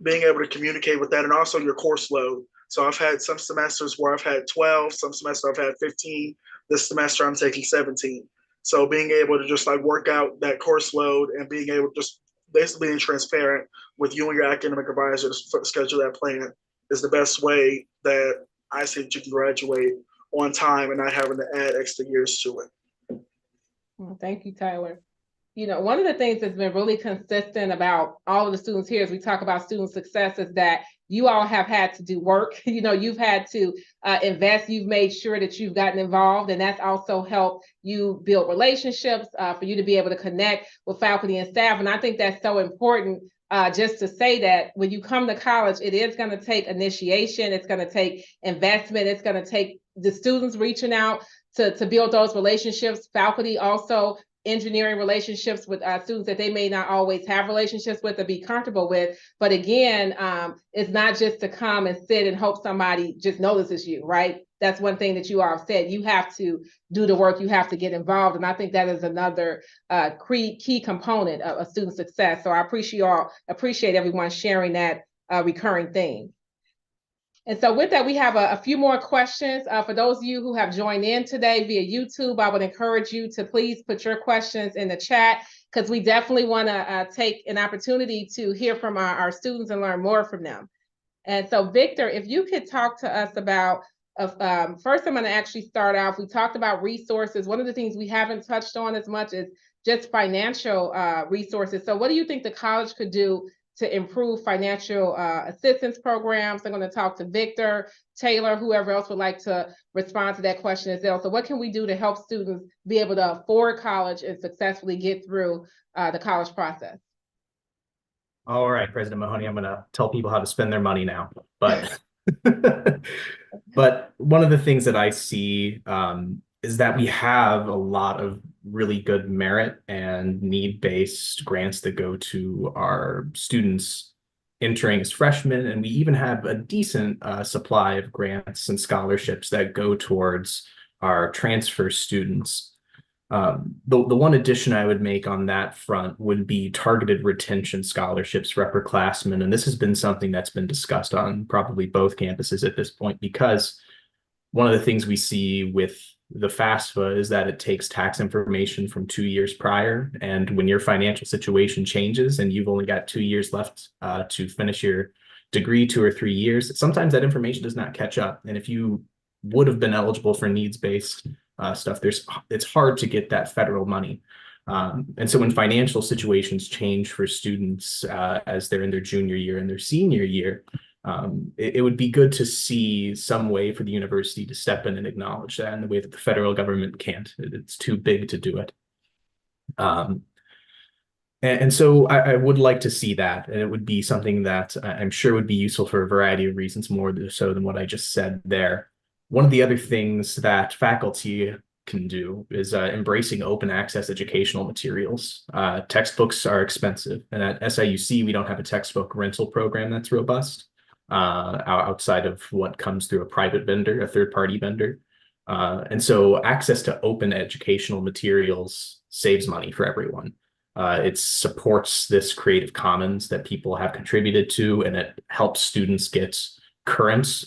being able to communicate with that, and also your course load. So I've had some semesters where I've had 12, some semesters I've had 15. This semester I'm taking 17. So being able to just like work out that course load and being able to just basically being transparent with you and your academic advisor to schedule that plan is the best way that I see that you can graduate on time and not having to add extra years to it. Well, thank you, Tyler. You know, one of the things that's been really consistent about all of the students here as we talk about student success is that you all have had to do work. You know, you've had to invest. You've made sure that you've gotten involved, and that's also helped you build relationships for you to be able to connect with faculty and staff. And I think that's so important, just to say that when you come to college, it is going to take initiation. It's going to take investment. It's going to take the students reaching out to build those relationships. Faculty also engineering relationships with students that they may not always have relationships with or be comfortable with. But again, it's not just to come and sit and hope somebody just notices you, right? That's one thing that you all said. You have to do the work. You have to get involved. And I think that is another key component of student success. So I appreciate everyone sharing that recurring theme. And so with that, we have a few more questions. For those of you who have joined in today via YouTube, I would encourage you to please put your questions in the chat, because we definitely want to take an opportunity to hear from our students and learn more from them. And so, Victor, if you could talk to us about, first I'm going to actually start off. We talked about resources. One of the things we haven't touched on as much is just financial resources. So what do you think the college could do to improve financial assistance programs? I'm going to talk to Victor, Taylor, whoever else would like to respond to that question as well. So what can we do to help students be able to afford college and successfully get through the college process? All right, President Mahoney, I'm going to tell people how to spend their money now. But but one of the things that I see is that we have a lot of really good merit and need-based grants that go to our students entering as freshmen, and we even have a decent supply of grants and scholarships that go towards our transfer students. The one addition I would make on that front would be targeted retention scholarships for upperclassmen, and this has been something that's been discussed on probably both campuses at this point, because one of the things we see with the FAFSA is that it takes tax information from 2 years prior. And when your financial situation changes and you've only got 2 years left to finish your degree, 2 or 3 years, sometimes that information does not catch up. And if you would have been eligible for needs-based stuff, it's hard to get that federal money. And so when financial situations change for students as they're in their junior year and their senior year, it would be good to see some way for the university to step in and acknowledge that in the way that the federal government can't. It's too big to do it. And so I would like to see that, and it would be something that I'm sure would be useful for a variety of reasons, more so than what I just said there. One of the other things that faculty can do is embracing open access educational materials. Textbooks are expensive, and at SIUC, we don't have a textbook rental program that's robust. Outside of what comes through a private vendor, a third-party vendor. And so access to open educational materials saves money for everyone. It supports this Creative Commons that people have contributed to, and it helps students get current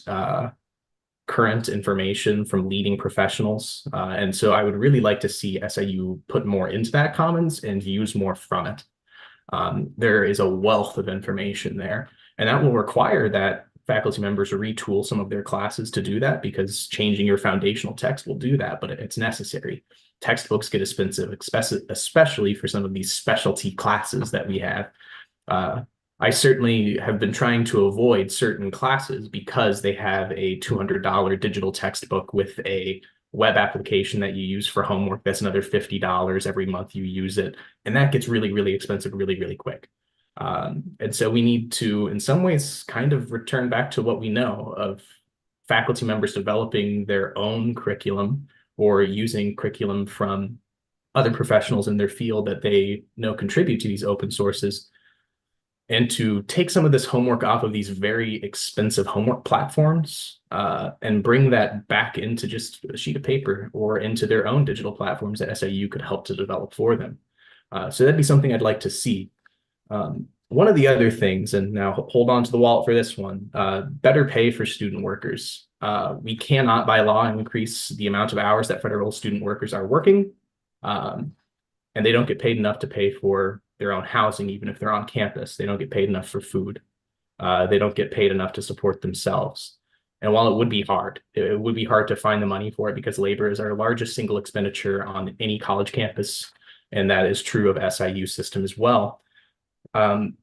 information from leading professionals. And so I would really like to see SIU put more into that commons and use more from it. There is a wealth of information there. And that will require that faculty members retool some of their classes to do that, because changing your foundational text will do that, but it's necessary. Textbooks get expensive, especially for some of these specialty classes that we have. I certainly have been trying to avoid certain classes because they have a $200 digital textbook with a web application that you use for homework. That's another $50 every month you use it. And that gets really, really expensive really, really quick. And so we need to, in some ways, kind of return back to what we know of faculty members developing their own curriculum or using curriculum from other professionals in their field that they know contribute to these open sources, and to take some of this homework off of these very expensive homework platforms and bring that back into just a sheet of paper or into their own digital platforms that SIU could help to develop for them. So that'd be something I'd like to see. One of the other things, and now hold on to the wallet for this one, better pay for student workers. We cannot by law increase the amount of hours that federal student workers are working, and they don't get paid enough to pay for their own housing, even if they're on campus. They don't get paid enough for food. They don't get paid enough to support themselves. And while it would be hard to find the money for it, because labor is our largest single expenditure on any college campus, and that is true of SIU system as well.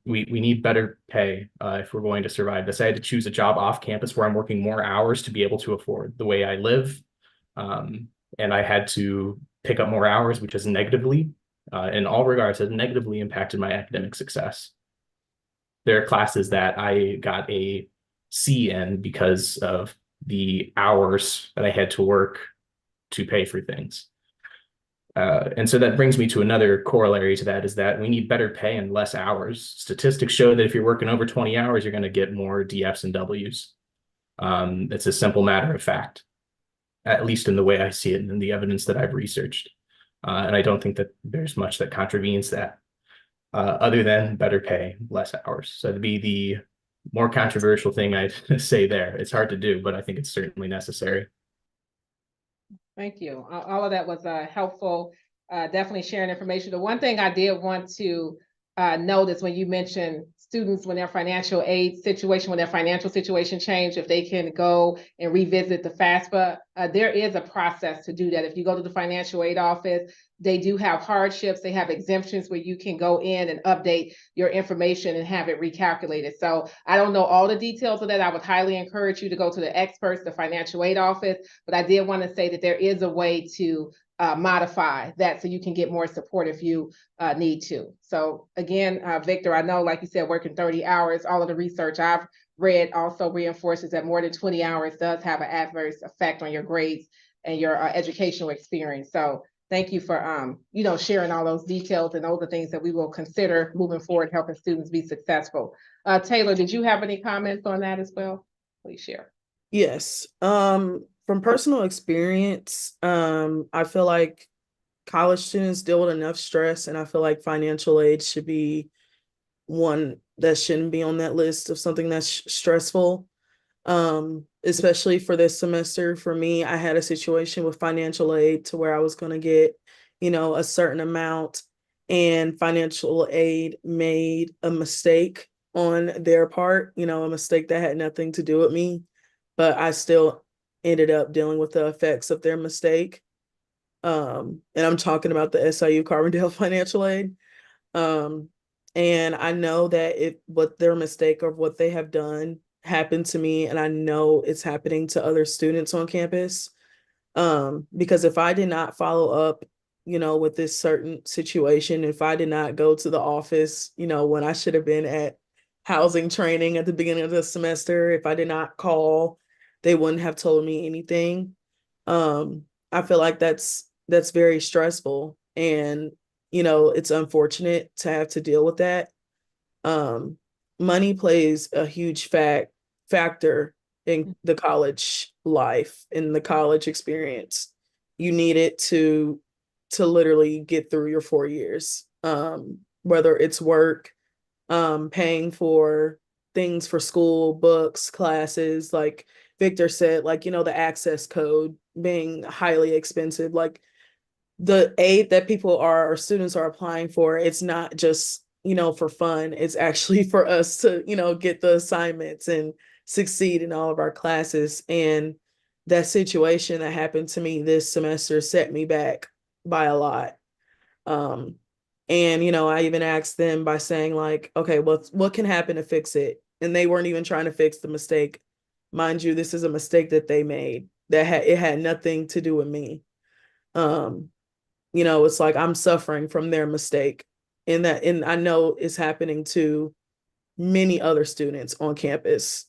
We need better pay if we're going to survive this. I had to choose a job off campus where I'm working more hours to be able to afford the way I live. And I had to pick up more hours, which has negatively, in all regards, has negatively impacted my academic success. There are classes that I got a C in because of the hours that I had to work to pay for things. And so that brings me to another corollary to that, is that we need better pay and less hours. Statistics show that if you're working over 20 hours, you're going to get more DFs and Ws. It's a simple matter of fact, at least in the way I see it and in the evidence that I've researched. And I don't think that there's much that contravenes that, other than better pay, less hours. So to be the more controversial thing I'd say there. It's hard to do, but I think it's certainly necessary. Thank you. All of that was helpful, definitely sharing information. The one thing I did want to notice when you mentioned students, when their financial aid situation, when their financial situation changed, if they can go and revisit the FAFSA, there is a process to do that. If you go to the financial aid office, they do have hardships, they have exemptions where you can go in and update your information and have it recalculated. So I don't know all the details of that. I would highly encourage you to go to the experts, the financial aid office, but I did want to say that there is a way to modify that so you can get more support if you need to. So again, Victor, I know, like you said, working 30 hours, all of the research I've read also reinforces that more than 20 hours does have an adverse effect on your grades and your educational experience. So thank you for, sharing all those details, and those are things that we will consider moving forward, helping students be successful. Taylor, did you have any comments on that as well? Please share. Yes. From personal experience, I feel like college students deal with enough stress, and I feel like financial aid should be one that shouldn't be on that list of something that's stressful. Especially for this semester. For me, I had a situation with financial aid to where I was going to get, a certain amount, and financial aid made a mistake on their part, a mistake that had nothing to do with me, but I still ended up dealing with the effects of their mistake. And I'm talking about the SIU Carbondale financial aid. And I know that what their mistake or what they have done happened to me, and I know it's happening to other students on campus. Because if I did not follow up, with this certain situation, if I did not go to the office, when I should have been at housing training at the beginning of the semester, if I did not call, they wouldn't have told me anything. I feel like that's very stressful, and it's unfortunate to have to deal with that. Money plays a huge factor in the college life, in the college experience. You need it to literally get through your 4 years. Whether it's work, paying for things for school, books, classes, like Victor said, like, the access code being highly expensive, like the aid that or students are applying for, it's not just, for fun. It's actually for us to, get the assignments and succeed in all of our classes. And that situation that happened to me this semester set me back by a lot. And, I even asked them by saying like, okay, well, what can happen to fix it? And they weren't even trying to fix the mistake. Mind you, this is a mistake that they made it had nothing to do with me. It's like I'm suffering from their mistake, and I know it's happening to many other students on campus.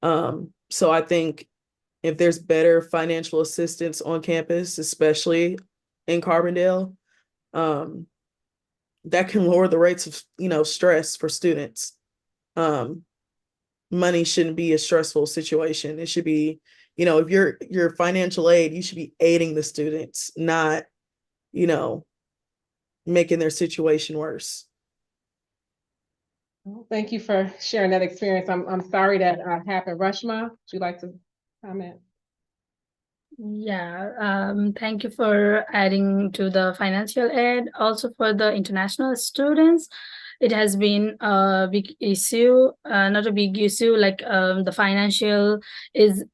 So I think if there's better financial assistance on campus, especially in Carbondale, that can lower the rates of, stress for students. Money shouldn't be a stressful situation. It should be, if you're financial aid, you should be aiding the students, not, making their situation worse. Well, thank you for sharing that experience. I'm sorry that happened. Rashma, would you like to comment? Yeah, thank you for adding to the financial aid. Also for the international students, it has been a big issue, not a big issue, like the financial is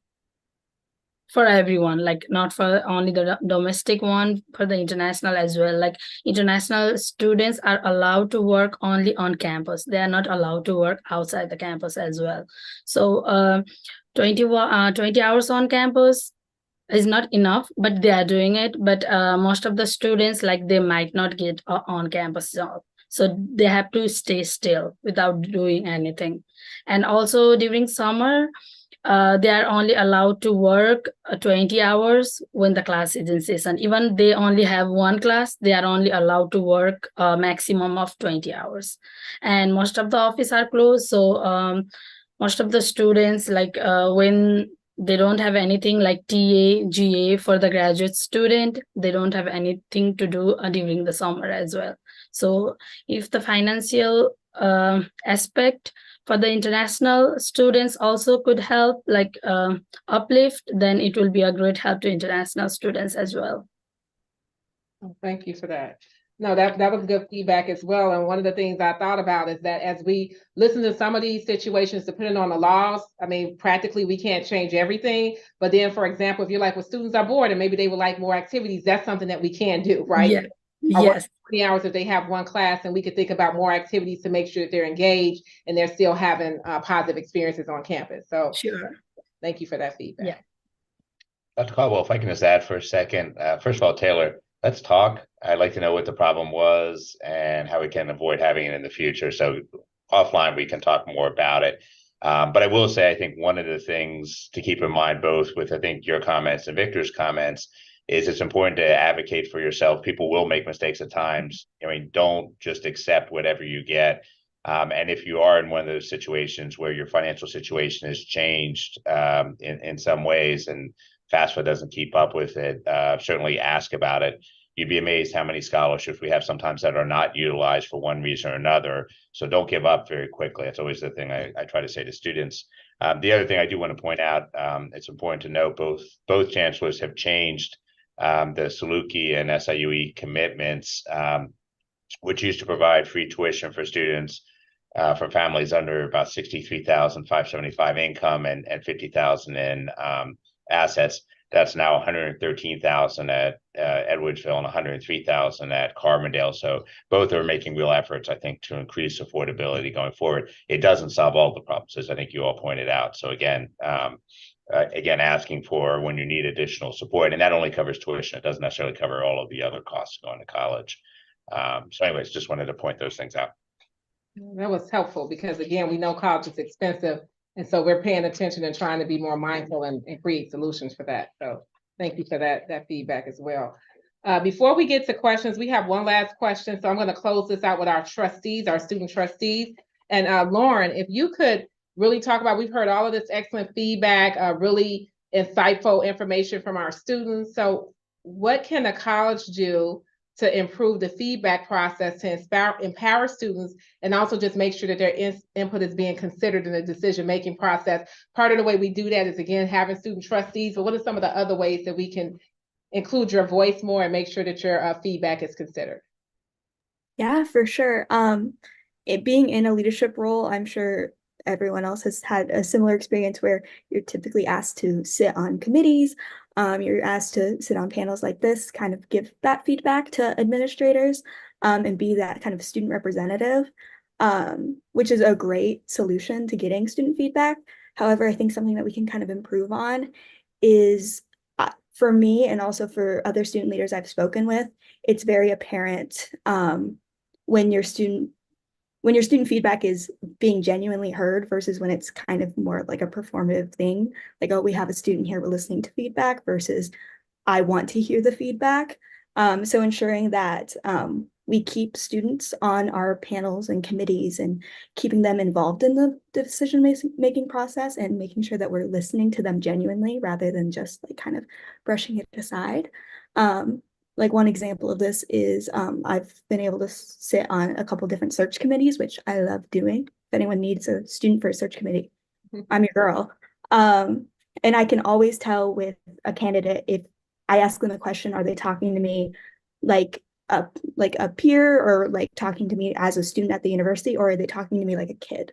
for everyone, like not for only the domestic one, for the international as well. Like international students are allowed to work only on campus. They are not allowed to work outside the campus as well. So 20 hours on campus is not enough, but they are doing it. But most of the students, like they might not get on campus job. So they have to stay still without doing anything. And also during summer, they are only allowed to work 20 hours when the class is in session. Even they only have one class, they are only allowed to work a maximum of 20 hours. And most of the office are closed. So most of the students, like when they don't have anything like TA, GA for the graduate student, they don't have anything to do during the summer as well. So if the financial aspect for the international students also could help, like uplift, then it will be a great help to international students as well. Oh, thank you for that. No, that was good feedback as well. And one of the things I thought about is that as we listen to some of these situations, depending on the laws, I mean, practically we can't change everything. But then, for example, if you're like, well, students are bored and maybe they would like more activities, that's something that we can do, right? Yeah. Yes. 20 hours if they have one class, and we could think about more activities to make sure that they're engaged and they're still having positive experiences on campus. So Sure. Thank you for that feedback. Yeah. Dr. Caldwell, if I can just add for a second, first of all, Taylor, let's talk. I'd like to know what the problem was and how we can avoid having it in the future. So offline, we can talk more about it. But I will say, I think one of the things to keep in mind, both with, I think, your comments and Victor's comments, is it's important to advocate for yourself. People will make mistakes at times. I mean, don't just accept whatever you get. And if you are in one of those situations where your financial situation has changed in some ways and FAFSA doesn't keep up with it, certainly ask about it. You'd be amazed how many scholarships we have sometimes that are not utilized for one reason or another. So don't give up very quickly. That's always the thing I try to say to students. The other thing I do want to point out, it's important to note both chancellors have changed the Saluki and SIUE commitments, which used to provide free tuition for students for families under about 63,575 income and 50,000 in assets. That's now 113,000 at Edwardsville and 103,000 at Carbondale. So both are making real efforts, I think, to increase affordability going forward. It doesn't solve all the problems, as I think you all pointed out. So again, asking for when you need additional support, and that only covers tuition. It doesn't necessarily cover all of the other costs going to college. So anyways, just wanted to point those things out. That was helpful because again, we know college is expensive. And so we're paying attention and trying to be more mindful and create solutions for that. So thank you for that feedback as well. Before we get to questions, we have one last question. So I'm going to close this out with our trustees, our student trustees. And Lauren, if you could really talk about, we've heard all of this excellent feedback, really insightful information from our students. So what can a college do to improve the feedback process to empower students and also just make sure that their input is being considered in the decision-making process? Part of the way we do that is, again, having student trustees, but what are some of the other ways that we can include your voice more and make sure that your feedback is considered? Yeah, for sure. It being in a leadership role, I'm sure everyone else has had a similar experience where you're typically asked to sit on committees. You're asked to sit on panels like this, kind of give that feedback to administrators, and be that kind of student representative, which is a great solution to getting student feedback. However, I think something that we can kind of improve on is, for me and also for other student leaders I've spoken with, it's very apparent when your student feedback is being genuinely heard versus when it's kind of more like a performative thing. Like, oh, we have a student here, we're listening to feedback versus I want to hear the feedback. So ensuring that we keep students on our panels and committees and keeping them involved in the decision-making process and making sure that we're listening to them genuinely rather than just like kind of brushing it aside. Like one example of this is I've been able to sit on a couple different search committees, which I love doing. If anyone needs a student for a search committee, I'm your girl. And I can always tell with a candidate, if I ask them a question, are they talking to me like a peer or like talking to me as a student at the university, or are they talking to me like a kid?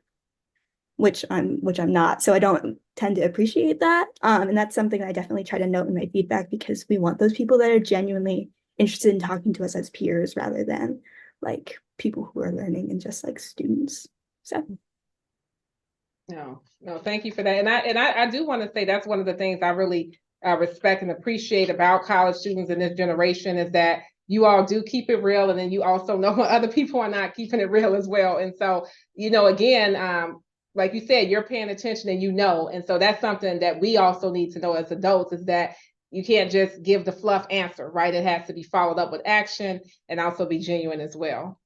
Which I'm not. So I don't tend to appreciate that. And that's something I definitely try to note in my feedback, because we want those people that are genuinely interested in talking to us as peers rather than like people who are learning and just like students. So No, thank you for that. And I do want to say that's one of the things I really respect and appreciate about college students in this generation is that you all do keep it real, and then you also know when other people are not keeping it real as well. And so, again, like you said, you're paying attention and and so that's something that we also need to know as adults, is that you can't just give the fluff answer, right? It has to be followed up with action and also be genuine as well.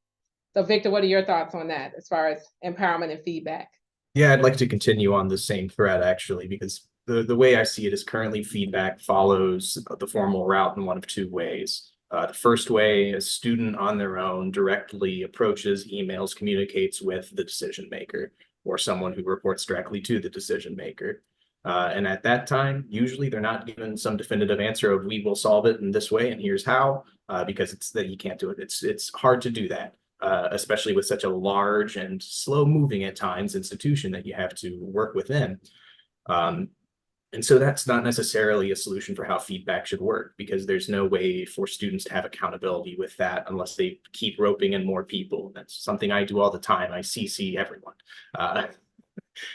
So Victor, what are your thoughts on that as far as empowerment and feedback? Yeah, I'd like to continue on the same thread actually, because the way I see it is currently feedback follows the formal route in one of two ways. The first way, a student on their own directly approaches, emails, communicates with the decision maker or someone who reports directly to the decision maker. And at that time, usually they're not given some definitive answer of we will solve it in this way and here's how, because it's that you can't do it. It's hard to do that, especially with such a large and slow moving at times institution that you have to work within. And so that's not necessarily a solution for how feedback should work, because there's no way for students to have accountability with that unless they keep roping in more people. That's something I do all the time. I CC everyone.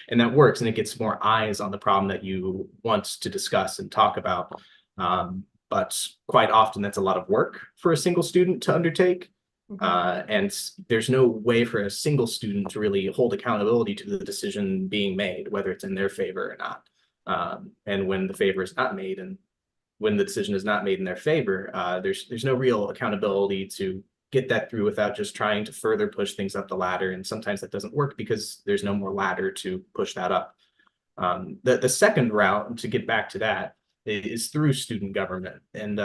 And that works, and it gets more eyes on the problem that you want to discuss and talk about. But quite often that's a lot of work for a single student to undertake. And there's no way for a single student to really hold accountability to the decision being made, whether it's in their favor or not. And when the favor is not made and when the decision is not made in their favor, there's no real accountability to get that through without just trying to further push things up the ladder. And sometimes that doesn't work because there's no more ladder to push that up. The second route, to get back to that, is through student government. And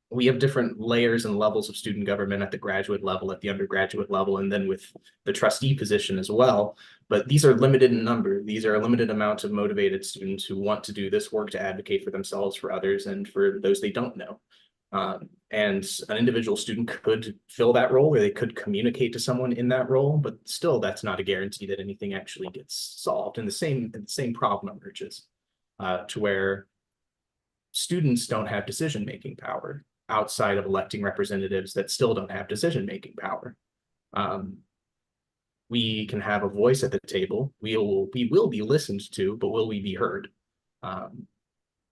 we have different layers and levels of student government at the graduate level, at the undergraduate level, and then with the trustee position as well. But these are limited in number. These are a limited amount of motivated students who want to do this work to advocate for themselves, for others, and for those they don't know. And an individual student could fill that role, or they could communicate to someone in that role, but still that's not a guarantee that anything actually gets solved. And the same problem emerges to where students don't have decision-making power outside of electing representatives that still don't have decision-making power. We can have a voice at the table. We will be listened to, but will we be heard?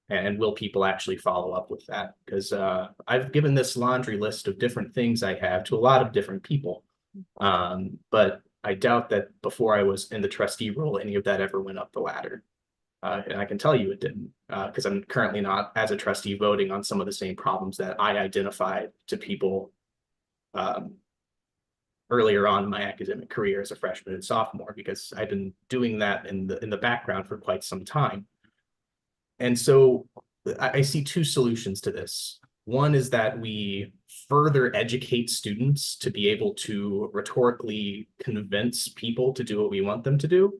And will people actually follow up with that? Because I've given this laundry list of different things I have to a lot of different people. But I doubt that before I was in the trustee role, any of that ever went up the ladder. And I can tell you it didn't, because I'm currently not, as a trustee, voting on some of the same problems that I identified to people earlier on in my academic career as a freshman and sophomore, because I've been doing that in the background for quite some time. And so I see two solutions to this. One is that we further educate students to be able to rhetorically convince people to do what we want them to do.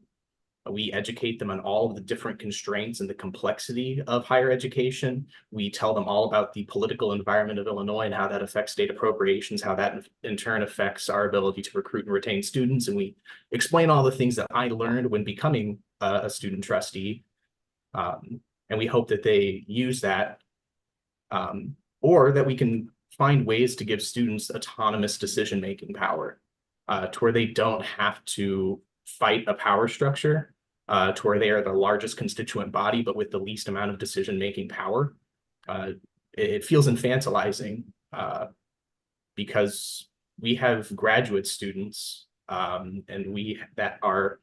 We educate them on all of the different constraints and the complexity of higher education. We tell them all about the political environment of Illinois and how that affects state appropriations, how that in turn affects our ability to recruit and retain students. And we explain all the things that I learned when becoming a student trustee. And we hope that they use that, or that we can find ways to give students autonomous decision-making power, to where they don't have to fight a power structure, to where they are the largest constituent body, but with the least amount of decision-making power. It feels infantilizing because we have graduate students and we that are,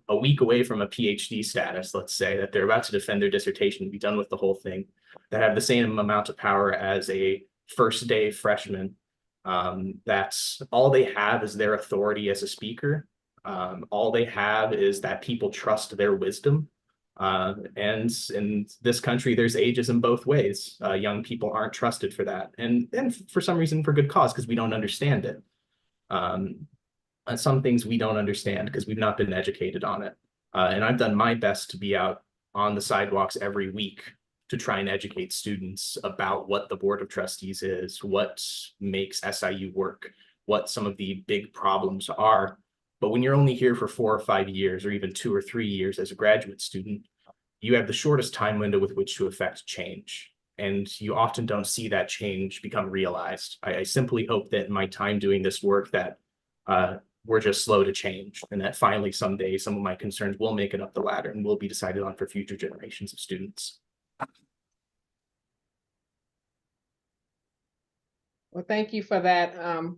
a week away from a PhD status, let's say, that they're about to defend their dissertation, be done with the whole thing, that have the same amount of power as a first day freshman. That's all they have is their authority as a speaker. All they have is that people trust their wisdom. And in this country, there's ageism both ways. Young people aren't trusted for that. And for some reason, for good cause, because we don't understand it. And some things we don't understand because we've not been educated on it. And I've done my best to be out on the sidewalks every week to try and educate students about what the Board of Trustees is, what makes SIU work, what some of the big problems are. But when you're only here for 4 or 5 years, or even 2 or 3 years as a graduate student, you have the shortest time window with which to affect change. And you often don't see that change become realized. I simply hope that in my time doing this work that we're just slow to change, and that finally someday some of my concerns will make it up the ladder and will be decided on for future generations of students. Well, thank you for that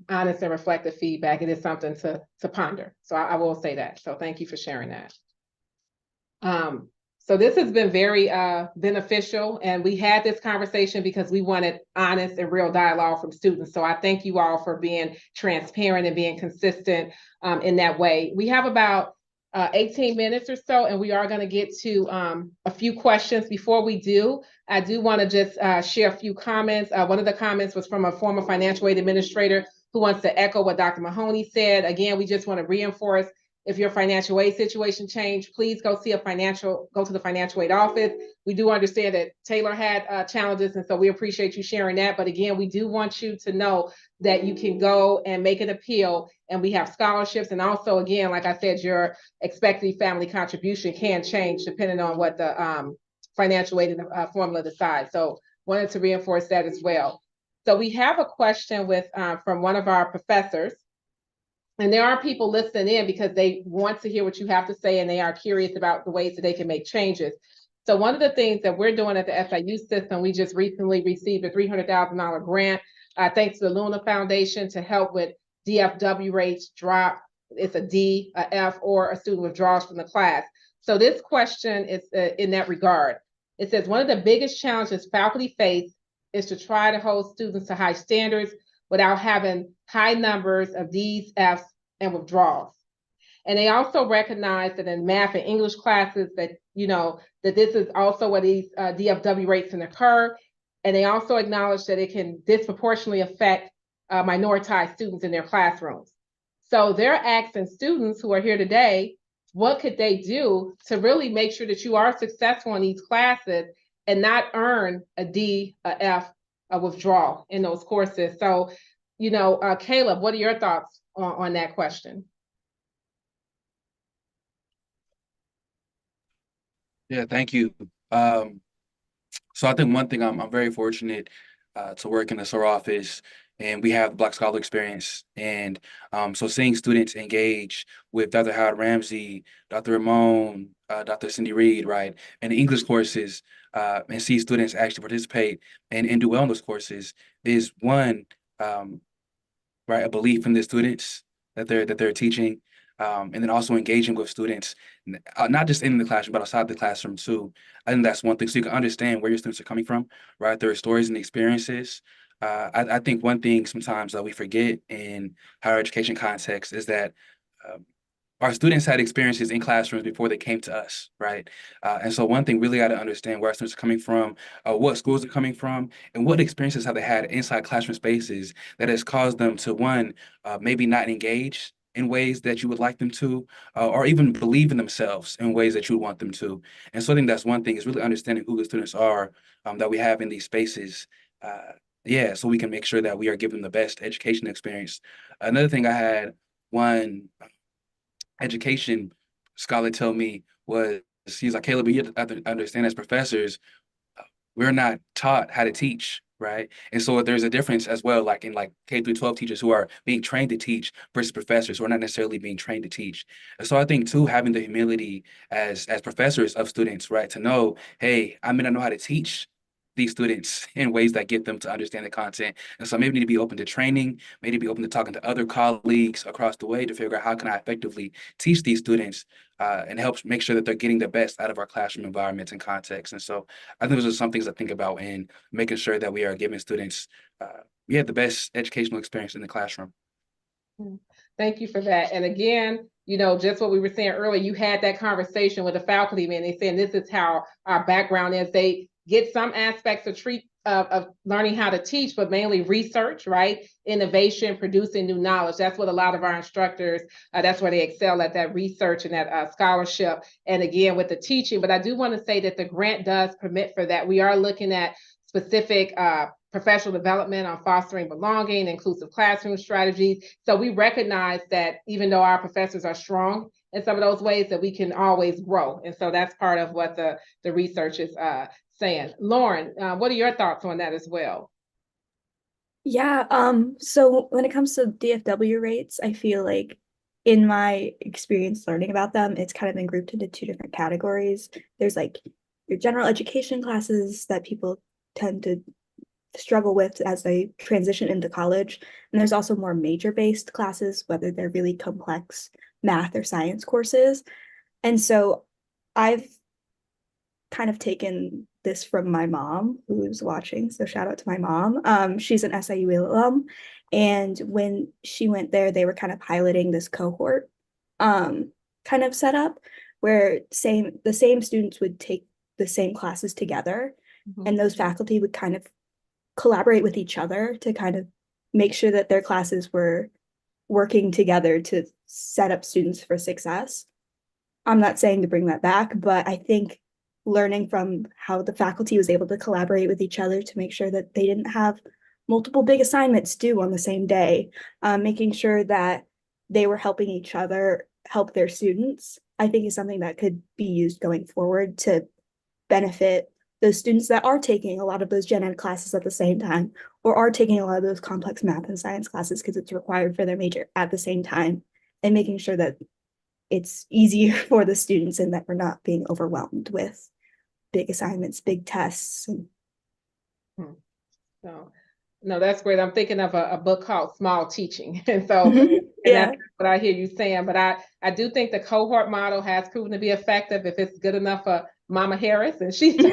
honest and reflective feedback. It is something to ponder. So I will say that. So thank you for sharing that. So this has been very beneficial, and we had this conversation because we wanted honest and real dialogue from students. So I thank you all for being transparent and being consistent in that way. We have about 18 minutes or so, and we are going to get to a few questions. Before we do, I do want to just share a few comments. One of the comments was from a former financial aid administrator who wants to echo what Dr. Mahoney said. Again, we just want to reinforce, if your financial aid situation changed, please go to the financial aid office. We do understand that Taylor had challenges, and so we appreciate you sharing that. But again, we do want you to know that you can go and make an appeal, and we have scholarships. And also, again, like I said, your expected family contribution can change depending on what the financial aid formula decides. So wanted to reinforce that as well. So we have a question from one of our professors. And there are people listening in because they want to hear what you have to say, and they are curious about the ways that they can make changes. So one of the things that we're doing at the SIU system, we just recently received a $300,000 grant, thanks to the Luna Foundation, to help with DFW rates drop. It's a D, a F, or a student withdraws from the class. So this question is in that regard. It says one of the biggest challenges faculty face is to try to hold students to high standards without having high numbers of D's, F's, and withdrawals. And they also recognize that in math and English classes that, that this is also where these DFW rates can occur. And they also acknowledge that it can disproportionately affect minoritized students in their classrooms. So they're asking students who are here today, what could they do to really make sure that you are successful in these classes and not earn a D, a F, a withdrawal in those courses? So, Caleb, what are your thoughts on that question? Yeah, thank you. So I think one thing I'm very fortunate to work in the SOAR office, and we have Black Scholar experience. And so seeing students engage with Dr. Howard Ramsey, Dr. Ramon, Dr. Cindy Reed, right, and the English courses, and see students actually participate and do well in those courses is one, right, a belief in the students that they're teaching. And then also engaging with students, not just in the classroom, but outside the classroom too. I think that's one thing, so you can understand where your students are coming from, right? Their stories and experiences. I think one thing sometimes that we forget in higher education context is that our students had experiences in classrooms before they came to us, right? And so one thing really got to understand where our students are coming from, what schools are coming from, and what experiences have they had inside classroom spaces that has caused them to, one, maybe not engage in ways that you would like them to, or even believe in themselves in ways that you want them to. And so I think that's one thing, is really understanding who the students are that we have in these spaces. So we can make sure that we are giving them the best education experience. Another thing I had one education scholar tell me was, he's like, Caleb, you have to understand as professors, we're not taught how to teach, right? And so there's a difference as well, like in K through 12 teachers who are being trained to teach versus professors who are not necessarily being trained to teach. And so I think too, having the humility as professors of students, right, to know, hey, I may not know how to teach these students in ways that get them to understand the content. And so maybe need to be open to training, maybe be open to talking to other colleagues across the way to figure out how can I effectively teach these students and help make sure that they're getting the best out of our classroom environments and contexts. And so I think those are some things I think about in making sure that we are giving students the best educational experience in the classroom. Thank you for that. And again, just what we were saying earlier, you had that conversation with the faculty, man. They saying this is how our background is. They get some aspects of learning how to teach, but mainly research, right? Innovation, producing new knowledge. That's what a lot of our instructors, that's where they excel at, that research and that scholarship. And again, with the teaching, but I do want to say that the grant does permit for that. We are looking at specific professional development on fostering belonging, inclusive classroom strategies. So we recognize that even though our professors are strong in some of those ways, that we can always grow. And so that's part of what the research is saying. Lauren, what are your thoughts on that as well? Yeah, so when it comes to DFW rates, I feel like in my experience learning about them, it's kind of been grouped into two different categories. There's like your general education classes that people tend to struggle with as they transition into college. And there's also more major-based classes, whether they're really complex math or science courses. And so I've kind of taken this from my mom, who's watching, so shout out to my mom. She's an SIU alum, and when she went there, they were kind of piloting this cohort kind of setup where the same students would take the same classes together, and those faculty would kind of collaborate with each other to kind of make sure that their classes were working together to set up students for success. I'm not saying to bring that back, but I think learning from how the faculty was able to collaborate with each other to make sure that they didn't have multiple big assignments due on the same day, making sure that they were helping each other help their students, I think is something that could be used going forward to benefit those students that are taking a lot of those gen ed classes at the same time, or are taking a lot of those complex math and science classes because it's required for their major at the same time, and making sure that it's easier for the students and that we're not being overwhelmed with big assignments, big tests. So, no, that's great. I'm thinking of a book called Small Teaching. And so that's what I hear you saying. But I do think the cohort model has proven to be effective if it's good enough for Mama Harris, and she's an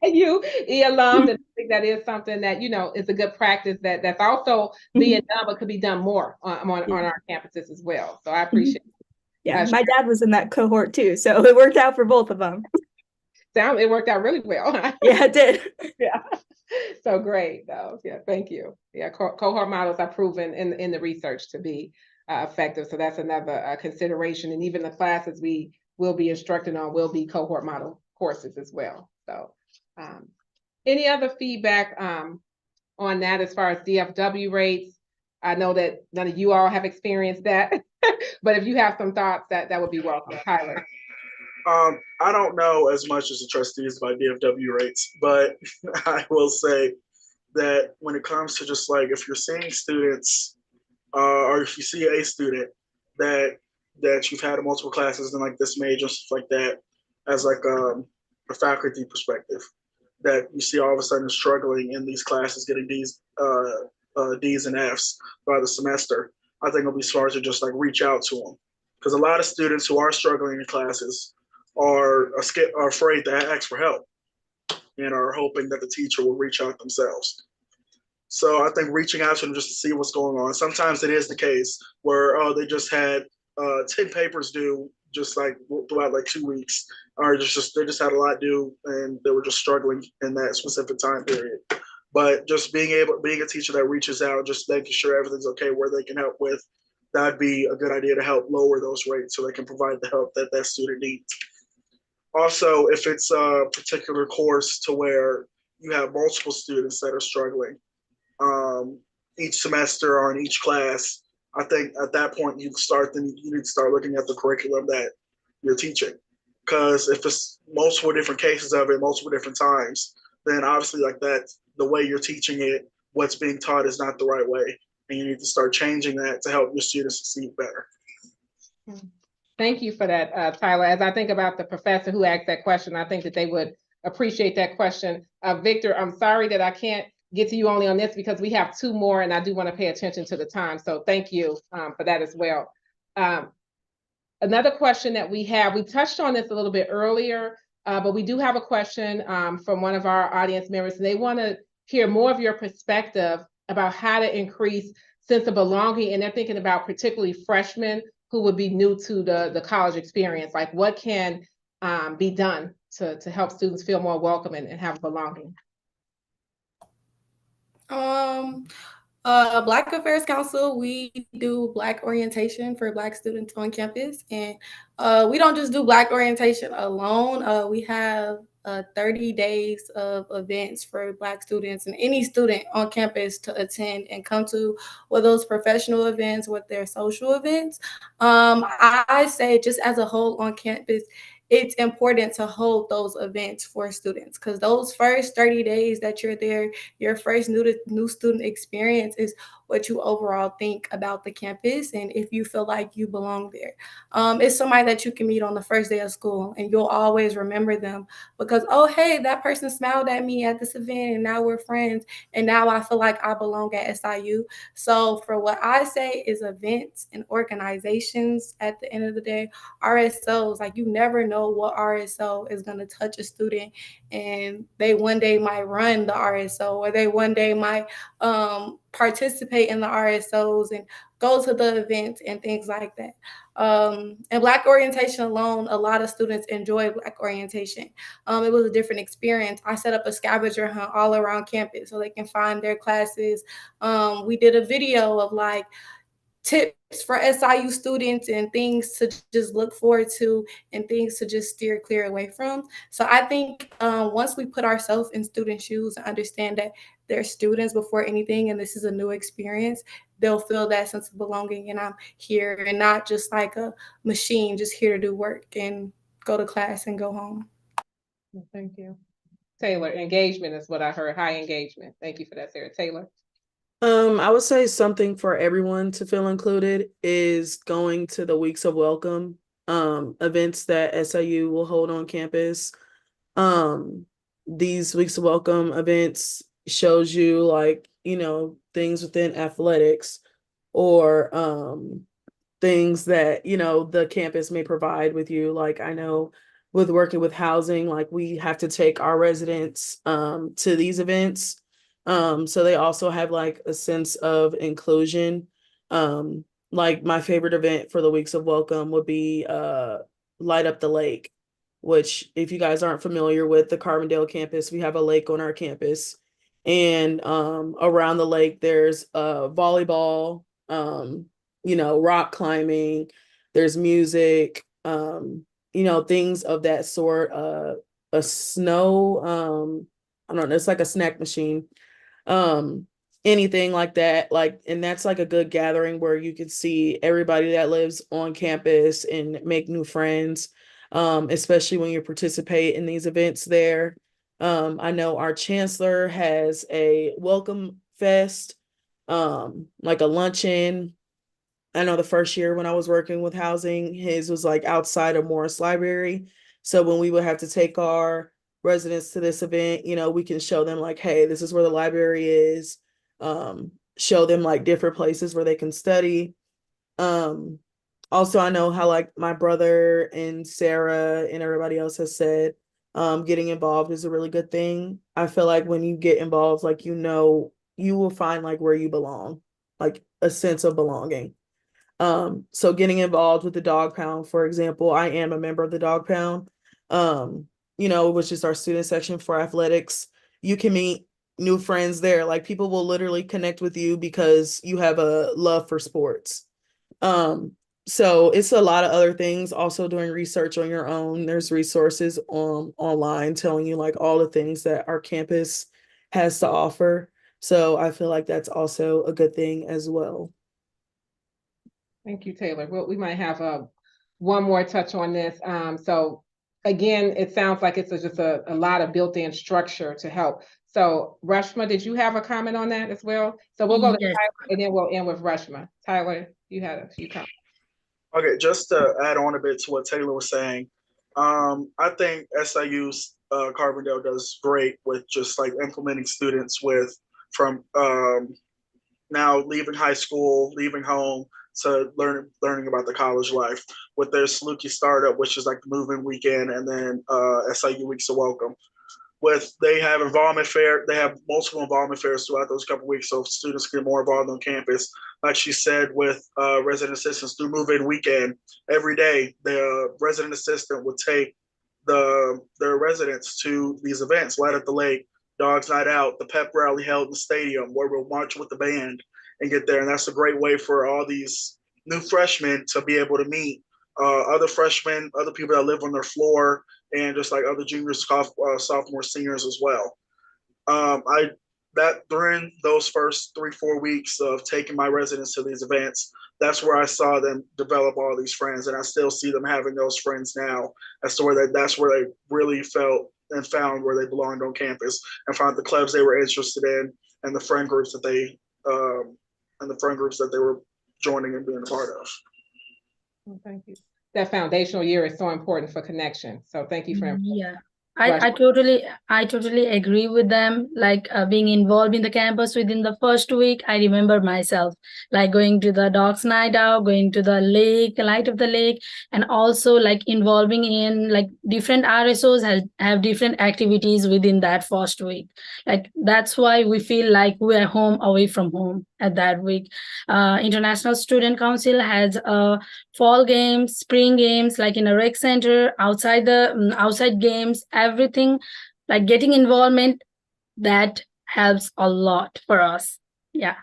SIU alum. And I think that is something that, is a good practice that's also being done, but could be done more on our campuses as well. So I appreciate it. Yeah, my dad was in that cohort too, so it worked out for both of them. It worked out really well. Yeah, it did. Yeah. So great, though. Yeah, thank you. Yeah, cohort models are proven in the research to be effective. So that's another consideration. And even the classes we will be instructing on will be cohort model courses as well. So any other feedback on that as far as DFW rates? I know that none of you all have experienced that, but if you have some thoughts, that would be welcome. Tyler. I don't know as much as the trustees about DFW rates, but I will say that when it comes to just like if you're seeing students or if you see a student that you've had in multiple classes in like this major and stuff like that, as like a faculty perspective, that you see all of a sudden struggling in these classes, getting D's and F's by the semester, I think it'll be smart to just like reach out to them, because a lot of students who are struggling in classes are afraid to ask for help and are hoping that the teacher will reach out themselves. So I think reaching out to them just to see what's going on. Sometimes it is the case where they just had 10 papers due just like throughout like 2 weeks, or they just had a lot due and they were just struggling in that specific time period. But just being a teacher that reaches out, just making sure everything's okay where they can help with, that'd be a good idea to help lower those rates so they can provide the help that student needs. Also, if it's a particular course to where you have multiple students that are struggling each semester or in each class, I think at that point you need to start looking at the curriculum that you're teaching. Because if it's multiple different cases of it, multiple different times, then obviously like that, the way you're teaching it, what's being taught is not the right way. And you need to start changing that to help your students succeed better. Thank you for that, Tyler. As I think about the professor who asked that question, I think that they would appreciate that question. Victor, I'm sorry that I can't get to you only on this because we have 2 more and I do want to pay attention to the time. So thank you for that as well. Another question that we touched on this a little bit earlier, but we do have a question from one of our audience members, and they want to hear more of your perspective about how to increase sense of belonging. And they're thinking about particularly freshmen who would be new to the college experience. Like what can be done to help students feel more welcome and have belonging? Black Affairs Council, we do Black orientation for Black students on campus. And we don't just do Black orientation alone. We have 30 days of events for Black students and any student on campus to attend and come to, whether those professional events, with their social events. I say just as a whole on campus, it's important to hold those events for students, because those first 30 days that you're there, your first new student experience is what you overall think about the campus and if you feel like you belong there. It's somebody that you can meet on the first day of school and you'll always remember them because, oh, hey, that person smiled at me at this event and now we're friends and now I feel like I belong at SIU. So for what I say is events and organizations at the end of the day, RSOs, like you never know what RSO is going to touch a student, and they one day might run the RSO or they one day might participate in the RSOs and go to the events and things like that. And Black orientation alone, a lot of students enjoy Black orientation. It was a different experience. I set up a scavenger hunt all around campus so they can find their classes. We did a video of like tips for SIU students and things to just look forward to and things to just steer clear away from. So I think once we put ourselves in student shoes and understand that they're students before anything and this is a new experience, they'll feel that sense of belonging and I'm here and not just like a machine, just here to do work and go to class and go home. Thank you. Taylor, engagement is what I heard, high engagement. Thank you for that, Sarah. Taylor? I would say something for everyone to feel included is going to the Weeks of Welcome events that SIU will hold on campus. These Weeks of Welcome events shows you like, things within athletics or things that, the campus may provide with you. Like I know with working with housing, like we have to take our residents to these events. So they also have like a sense of inclusion. Like my favorite event for the Weeks of Welcome would be Light Up the Lake, which if you guys aren't familiar with the Carbondale campus, we have a lake on our campus. And around the lake, there's volleyball, rock climbing, there's music, things of that sort. A snow, I don't know, it's like a snack machine. Anything like that, and that's like a good gathering where you can see everybody that lives on campus and make new friends, especially when you participate in these events there. I know our chancellor has a welcome fest, like a luncheon. I know the first year when I was working with housing, his was like outside of Morris Library. So when we would have to take our residents to this event, we can show them like, hey, this is where the library is. Show them like different places where they can study. Also, I know how like my brother and Sarah and everybody else has said, getting involved is a really good thing. I feel like when you get involved, like, you will find like where you belong, like a sense of belonging. So getting involved with the Dog Pound, for example, I am a member of the Dog Pound, which is our student section for athletics. You can meet new friends there. Like people will literally connect with you because you have a love for sports. So it's a lot of other things. Also doing research on your own. There's resources online telling you like all the things that our campus has to offer. So I feel like that's also a good thing as well. Thank you, Taylor. Well, we might have one more touch on this. So again, it sounds like it's just a lot of built-in structure to help. So Rushma, did you have a comment on that as well? So we'll go to Yes. Tyler and then we'll end with Rushma. Tyler, you had a few comments. Okay, just to add on a bit to what Taylor was saying, I think SIU's Carbondale does great with just like implementing students from now leaving high school, leaving home to learning about the college life with their Saluki startup, which is like the moving weekend, and then SIU Weeks of Welcome. They have multiple involvement fairs throughout those couple weeks, so students get more involved on campus. Like she said, with resident assistants through move-in weekend, every day the resident assistant would take their residents to these events, Light Up the Lake, Dogs Night Out, the pep rally held in the stadium, where we'll march with the band and get there. And that's a great way for all these new freshmen to be able to meet other freshmen, other people that live on their floor, and just like other juniors, sophomores, seniors as well. During those first 3-4 weeks of taking my residents to these events, that's where I saw them develop all these friends, and I still see them having those friends now. That's where they really felt and found where they belonged on campus, and found the clubs they were interested in, and the friend groups that they were joining and being a part of. Well, thank you. That foundational year is so important for connection. So thank you for Yeah. I totally agree with them. Like being involved in the campus within the first week, I remember myself like going to the Dogs Night Out, going to the lake, Light of the Lake, and also like involving in like different RSOs have different activities within that first week. Like that's why we feel like we're home away from home at that week. International Student Council has fall games, spring games, like in a rec center, outside games, everything, like getting involvement, that helps a lot for us. Yeah.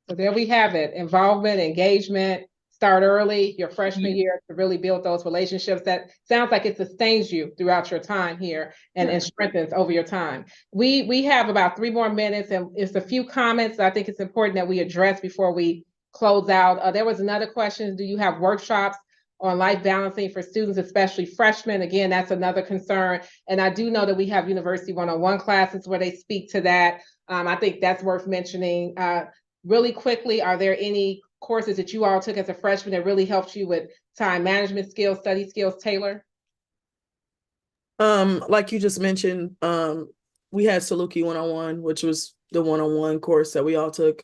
So there we have it. Involvement, engagement, start early, your freshman year to really build those relationships. That sounds like it sustains you throughout your time here and strengthens over your time. We have about 3 more minutes, and it's a few comments I think it's important that we address before we close out. There was another question. Do you have workshops on life balancing for students, especially freshmen? Again, that's another concern. And I do know that we have university one-on-one classes where they speak to that. I think that's worth mentioning. Really quickly, are there any courses that you all took as a freshman that really helped you with time management skills, study skills, Taylor? Like you just mentioned, we had Saluki 101, which was the one-on-one course that we all took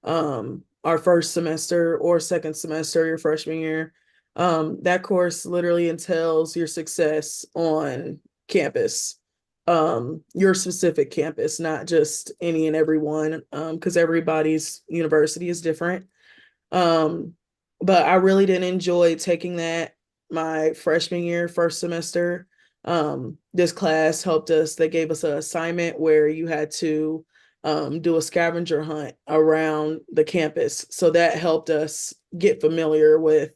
our first semester or second semester your freshman year. That course literally entails your success on campus, your specific campus, not just any and every one, because everybody's university is different. But I really didn't enjoy taking that my freshman year, first semester. This class helped us, they gave us an assignment where you had to do a scavenger hunt around the campus. So that helped us get familiar with,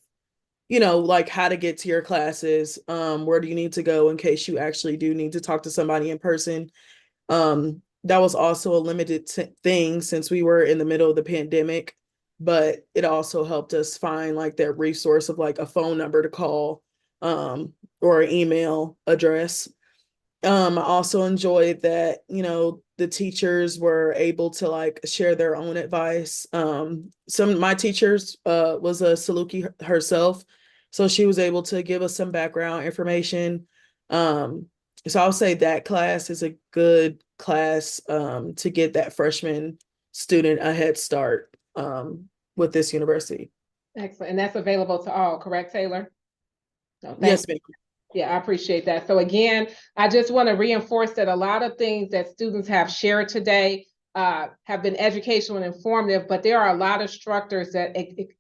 like how to get to your classes, where do you need to go in case you actually do need to talk to somebody in person. That was also a limited thing since we were in the middle of the pandemic, but it also helped us find like that resource of like a phone number to call, or an email address. I also enjoyed that, the teachers were able to like share their own advice. Some of my teachers was a Saluki herself, so she was able to give us some background information. So I'll say that class is a good class to get that freshman student a head start with this university. Excellent. And that's available to all, correct, Taylor? No, Yes, ma'am. Yeah, I appreciate that. So again, I just want to reinforce that a lot of things that students have shared today have been educational and informative, but there are a lot of structures that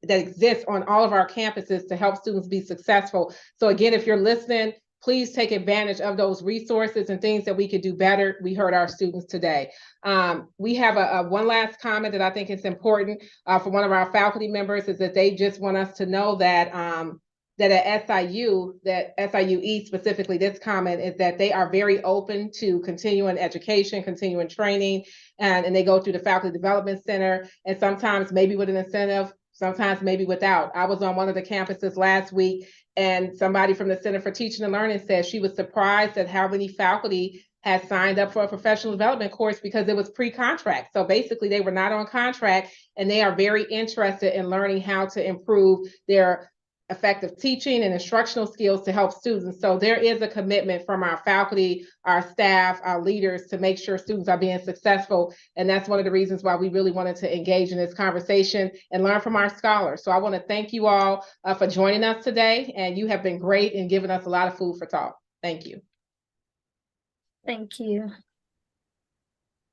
exist on all of our campuses to help students be successful. So again, if you're listening, please take advantage of those resources and things that we could do better. We heard our students today. We have a one last comment that I think is important for one of our faculty members, is that they just want us to know that that at SIU, that SIUE specifically, this comment is that they are very open to continuing education, continuing training, and they go through the Faculty Development Center, and sometimes maybe with an incentive, sometimes maybe without. I was on one of the campuses last week, and somebody from the Center for Teaching and Learning said she was surprised at how many faculty had signed up for a professional development course because it was pre-contract. So basically they were not on contract, and they are very interested in learning how to improve their effective teaching and instructional skills to help students. So there is a commitment from our faculty, our staff, our leaders to make sure students are being successful. And that's one of the reasons why we really wanted to engage in this conversation and learn from our scholars. So I want to thank you all for joining us today. And you have been great in giving us a lot of food for thought. Thank you. Thank you.